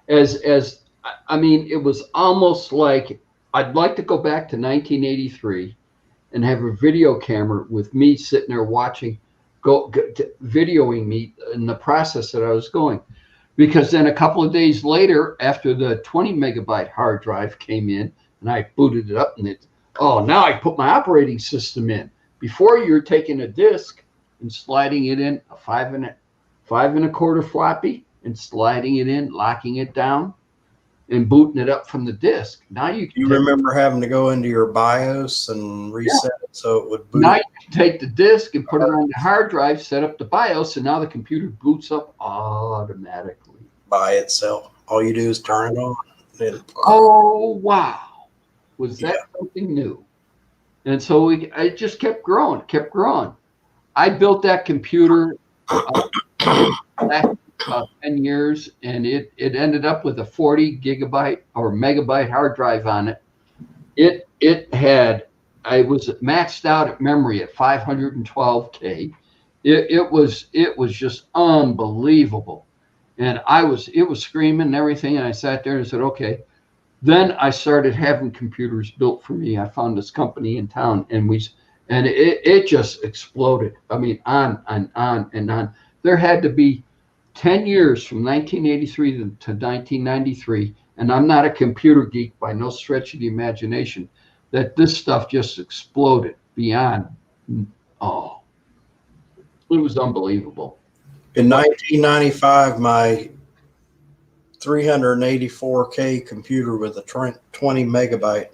I mean, it was almost like I'd like to go back to 1983 and have a video camera with me sitting there watching, videoing me in the process that I was going. Because then a couple of days later, after the 20 megabyte hard drive came in, and I booted it up, and now I put my operating system in. Before, you're taking a disk and sliding it in a 5 1/4 floppy and sliding it in, locking it down, and booting it up from the disk. Now you remember having to go into your BIOS and reset it so it would boot. Now you can take the disk and put it on the hard drive, set up the BIOS, and now the computer boots up automatically by itself. All you do is turn it on. Oh wow! Was that something new? And so it just kept growing. I built that computer back about 10 years, and it ended up with a 40 gigabyte or megabyte hard drive on it. I was maxed out at memory at 512K. It was just unbelievable. And it was screaming and everything. And I sat there and said, okay. Then I started having computers built for me. I found this company in town, and it just exploded. I mean, on and on and on. There had to be 10 years from 1983 to 1993, and I'm not a computer geek by no stretch of the imagination, that this stuff just exploded beyond. Oh, it was unbelievable. In 1995, my 384K computer with a 20 megabyte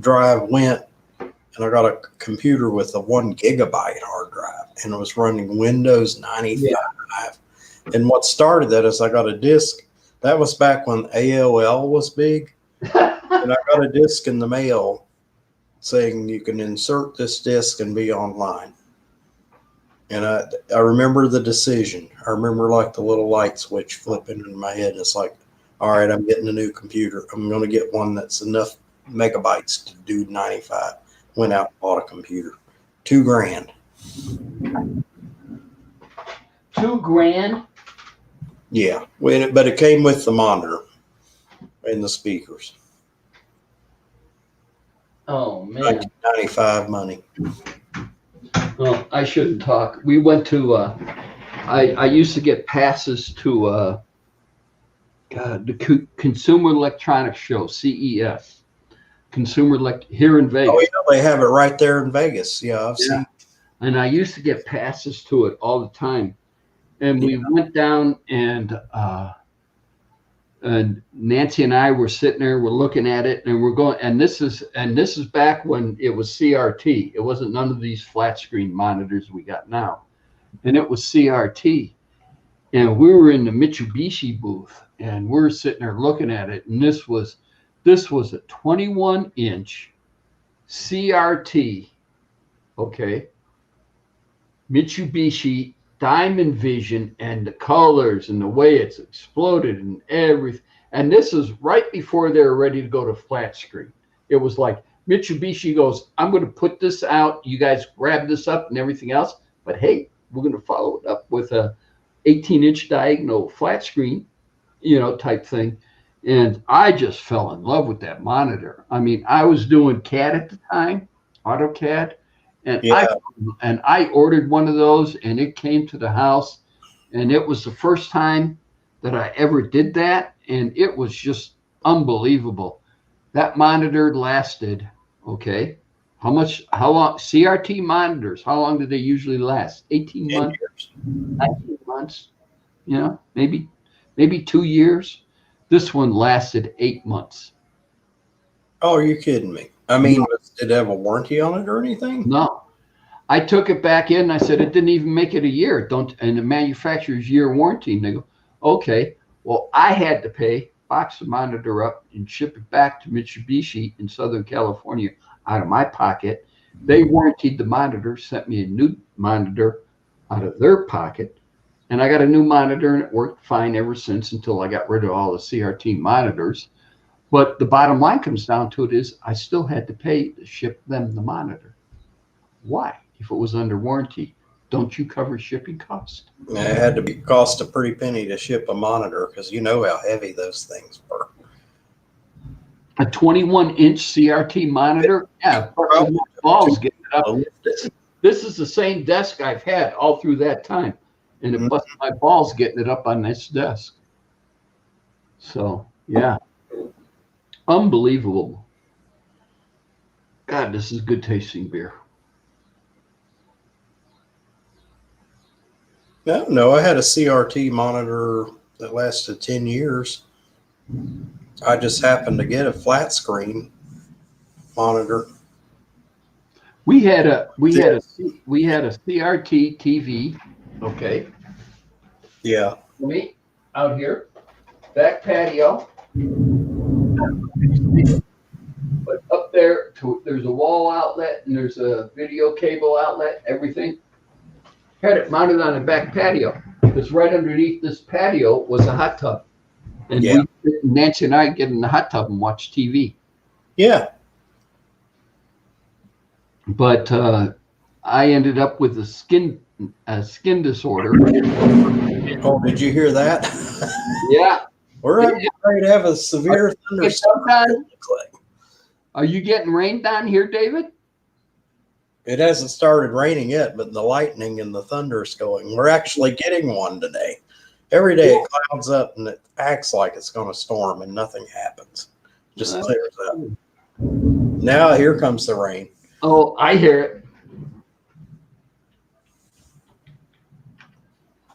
drive went, and I got a computer with a 1 gigabyte hard drive, and it was running Windows 95. Yeah. And what started that is I got a disk. That was back when AOL was big. And I got a disk in the mail saying you can insert this disk and be online. And I remember the decision. I remember like the little light switch flipping in my head. It's like, all right, I'm getting a new computer. I'm going to get one that's enough megabytes to do 95. Went out and bought a computer. $2,000. $2,000? Yeah, but it came with the monitor and the speakers. Oh man, 1995 money. Well, I shouldn't talk. We went to. I used to get passes to the Consumer Electronics Show, CES. Here in Vegas. Oh, yeah, they have it right there in Vegas. Yeah, I've seen. And I used to get passes to it all the time. And we went down, and Nancy and I were sitting there, we're looking at it, and we're going, and this is back when it was CRT. It wasn't none of these flat screen monitors we got now. And it was CRT. And we were in the Mitsubishi booth, and we're sitting there looking at it, and this was a 21-inch CRT, okay, Mitsubishi Diamond Vision, and the colors and the way it's exploded and everything. And this is right before they were ready to go to flat screen. It was like Mitsubishi goes, I'm going to put this out. You guys grab this up and everything else. But hey, we're going to follow it up with a 18-inch diagonal flat screen, type thing. And I just fell in love with that monitor. I mean, I was doing CAD at the time, AutoCAD, and Yeah. I ordered one of those, and it came to the house, and it was the first time that I ever did that, and it was just unbelievable. That monitor lasted, okay, how long, CRT monitors, how long do they usually last? 18 10 months, years. 19 months, maybe 2 years. This one lasted 8 months. Oh, are you kidding me? I mean, did it have a warranty on it or anything? No, I took it back in. And I said it didn't even make it a year. And the manufacturer's year warranty. And they go, okay. Well, I had to pay, box the monitor up, and ship it back to Mitsubishi in Southern California out of my pocket. They warranted the monitor, sent me a new monitor out of their pocket. And I got a new monitor, and it worked fine ever since until I got rid of all the CRT monitors. But the bottom line comes down to it is I still had to pay to ship them the monitor. Why? If it was under warranty, don't you cover shipping cost? It had to cost a pretty penny to ship a monitor because you know how heavy those things were. A 21-inch CRT monitor? Yeah, my balls getting it up. This is the same desk I've had all through that time. And it busted my balls getting it up on this desk. So, yeah. Unbelievable. God, this is good tasting beer. No, I had a CRT monitor that lasted 10 years. I just happened to get a flat screen monitor. We had a CRT TV, okay. Yeah. Me out here, back patio. But up there, there's a wall outlet and there's a video cable outlet, everything. Had it mounted on a back patio because right underneath this patio was a hot tub. And Nancy and I get in the hot tub and watch TV. Yeah. But I ended up with a skin disorder. Oh, did you hear that? Yeah. We're ready to have a severe thunderstorm. Are you getting rain down here, David? It hasn't started raining yet, but the lightning and the thunder is going. We're actually getting one today. Every day it clouds up and it acts like it's going to storm and nothing happens. Just clears up. Now here comes the rain. Oh, I hear it.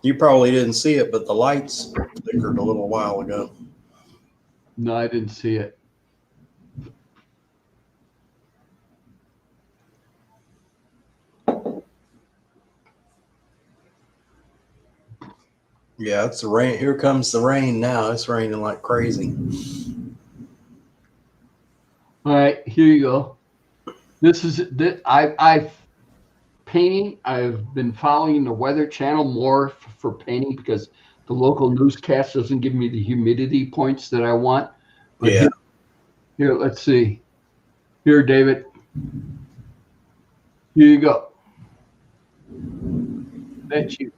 You probably didn't see it, but the lights flickered a little while ago. No, I didn't see it. Yeah, it's the rain. Here comes the rain now. It's raining like crazy. All right, here you go. This is that I've painting. I've been following the Weather Channel more for painting because the local newscast doesn't give me the humidity points that I want. But yeah. Here, let's see. Here, David. Here you go. That's you.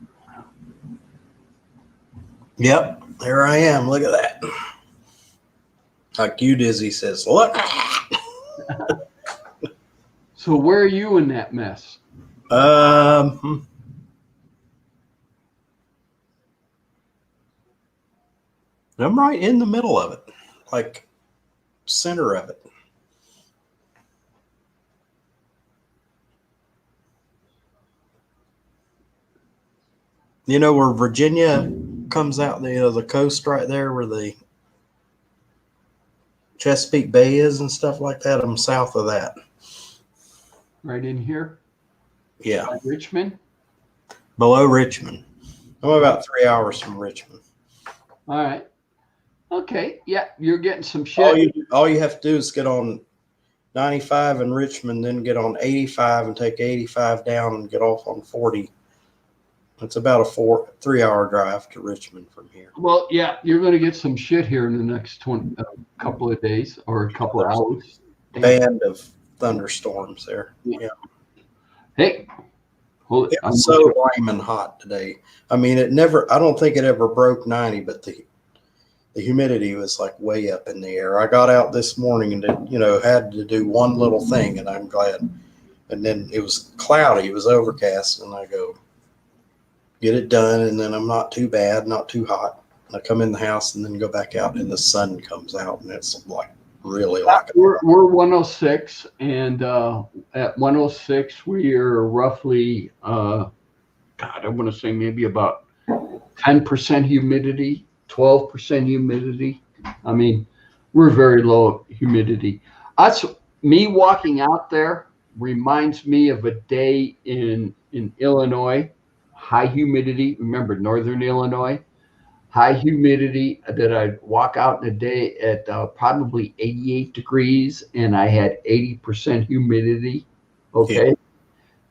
Yep, there I am. Look at that. Like you, Dizzy says, look. So where are you in that mess? I'm right in the middle of it, like center of it. You know where Virginia comes out, the coast right there where the Chesapeake Bay is and stuff like that. I'm south of that. Right in here? Yeah. Like Richmond? Below Richmond. I'm about 3 hours from Richmond. All right. Okay. Yeah, you're getting some shit. All you have to do is get on 95 in Richmond, then get on 85 and take 85 down and get off on 40. It's about a 3 hour drive to Richmond from here. Well, yeah, you're going to get some shit here in the next couple of days or a couple of hours. Band of thunderstorms there. Yeah. Hey, It was so flaming hot today. I mean, I don't think it ever broke 90, but the humidity was like way up in the air. I got out this morning and had to do one little thing, and I'm glad. And then it was cloudy, it was overcast, and I go get it done, and then I'm not too bad, not too hot. I come in the house and then go back out, and the sun comes out, and it's like really like we're 106, and at 106 we are roughly I want to say maybe about 10% humidity, 12% humidity. I mean, we're very low humidity. Me walking out there reminds me of a day in Illinois, high humidity. Remember, Northern Illinois, high humidity, that I'd walk out in a day at probably 88 degrees, and I had 80% humidity. Okay. Yeah.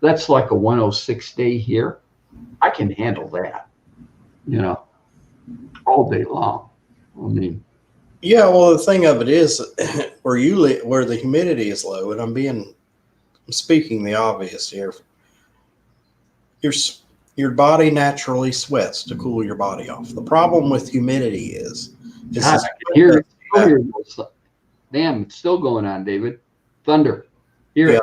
That's like a 106 day here. I can handle that, all day long. I mean, yeah, well, the thing of it is where you live, where the humidity is low, and I'm speaking the obvious here. Your body naturally sweats to cool your body off. The problem with humidity is God, I can hear it. Damn, it's still going on, David. Thunder. Hear it.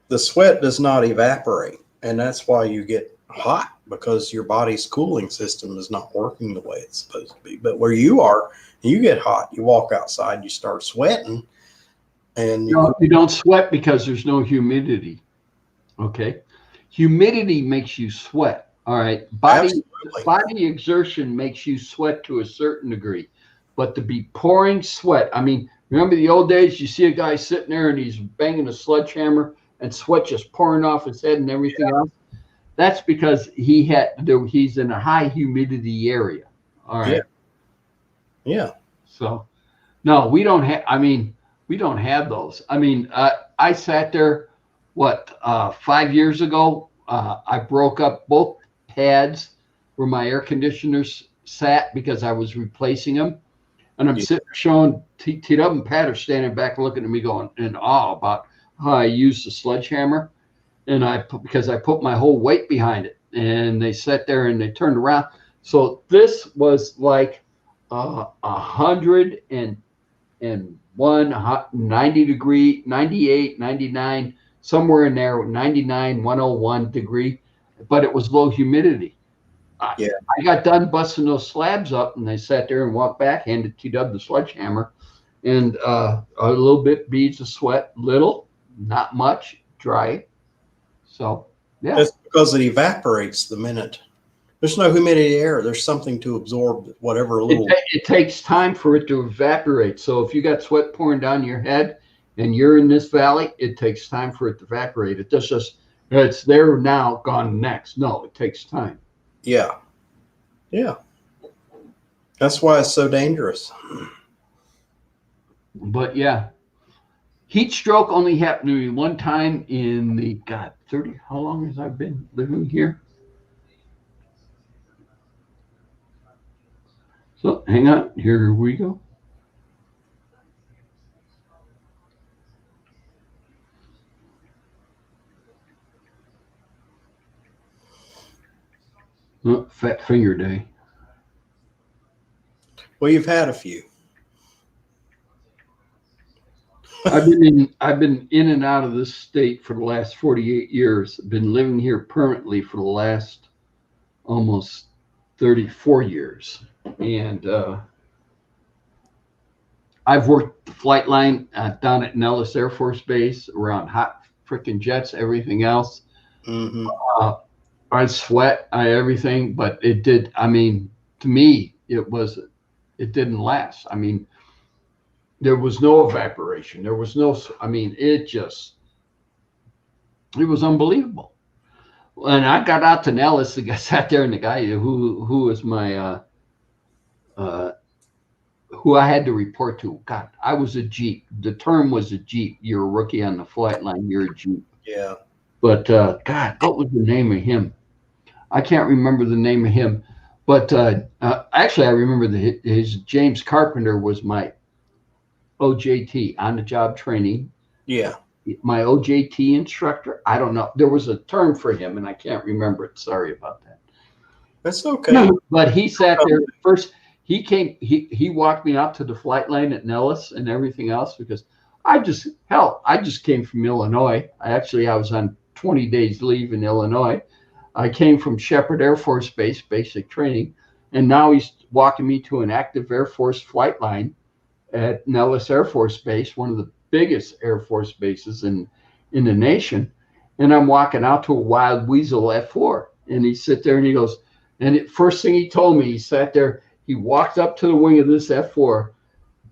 The sweat does not evaporate, and that's why you get hot, because your body's cooling system is not working the way it's supposed to be. But where you are, you get hot, you walk outside, you start sweating, and you don't sweat because there's no humidity. Okay. Humidity makes you sweat. All right. Body exertion makes you sweat to a certain degree, but to be pouring sweat. I mean, remember the old days, you see a guy sitting there and he's banging a sledgehammer and sweat just pouring off his head and everything else. That's because he's in a high humidity area. All right. Yeah. So no, we don't have those. I mean, I sat there, 5 years ago, I broke up both pads where my air conditioners sat because I was replacing them. And I'm sitting showing T-Dub and Pat are standing back looking at me going in awe about how I used the sledgehammer. And because I put my whole weight behind it, and they sat there and they turned around. So this was like 101, 90 degree, 98, 99, somewhere in there, 99, 101 degree, but it was low humidity. I got done busting those slabs up, and they sat there and walked back, handed T-Dub the sledgehammer, and a little bit beads of sweat, little, not much, dry. So, yeah. That's because it evaporates the minute. There's no humidity air. There's something to absorb whatever little. It takes time for it to evaporate. So if you got sweat pouring down your head and you're in this valley, it takes time for it to evaporate. It's there now, gone next. No, it takes time. Yeah. Yeah. That's why it's so dangerous. But yeah. Heat stroke only happened to me one time in the 30. How long has I been living here? So hang on, here we go. Oh, fat finger day. Well, you've had a few. I've been in and out of this state for the last 48 years. I've been living here permanently for the last almost 34 years. And I've worked the flight line down at Nellis Air Force Base, around hot freaking jets, everything else. Mm-hmm. I sweat, everything, but it did. I mean, to me, it didn't last. I mean, there was no evaporation. There was no, it was unbelievable. And I got out to Nellis, I sat there, and the guy who was my, who I had to report to, God, I was a Jeep. The term was a Jeep. You're a rookie on the flight line, you're a Jeep. Yeah. But God, what was the name of him? I can't remember the name of him. But actually, I remember his James Carpenter was my OJT, on the job training. Yeah. my OJT instructor. I don't know. There was a term for him, and I can't remember it. Sorry about that. That's okay. But he sat there first. He came. He walked me out to the flight line at Nellis and everything else because I just came from Illinois. I was on 20 days leave in Illinois. I came from Shepherd Air Force Base, basic training, and now he's walking me to an active Air Force flight line at Nellis Air Force Base, one of the biggest Air Force bases in the nation. And I'm walking out to a Wild Weasel F4, and he sit there and he goes, and the first thing he told me, he sat there, he walked up to the wing of this F4,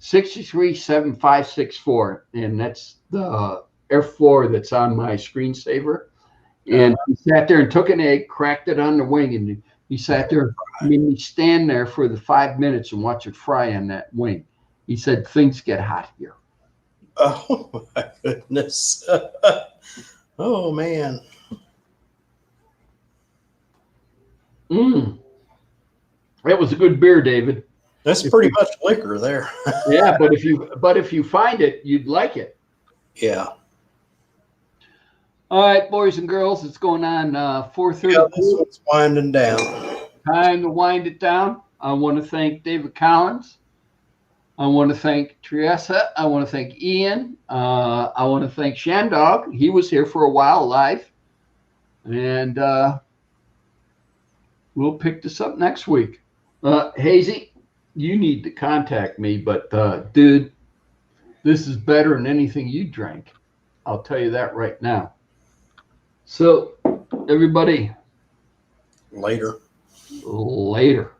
637564, and that's the F4 that's on my screensaver. And he sat there and took an egg, cracked it on the wing, and he sat there and made me stand there for the 5 minutes and watch it fry on that wing. He said, things get hot here. Oh, my goodness. Oh, man. That was a good beer, David. That's pretty much liquor there. Yeah, but if you find it, you'd like it. Yeah. All right, boys and girls, it's going on 4:30. Yeah, this one's winding down. Time to wind it down. I want to thank David Collins. I want to thank Teresa. I want to thank Ian. I want to thank Shandog. He was here for a while live. And we'll pick this up next week. Hazy, you need to contact me, but dude, this is better than anything you drank. I'll tell you that right now. So, everybody. Later. Later.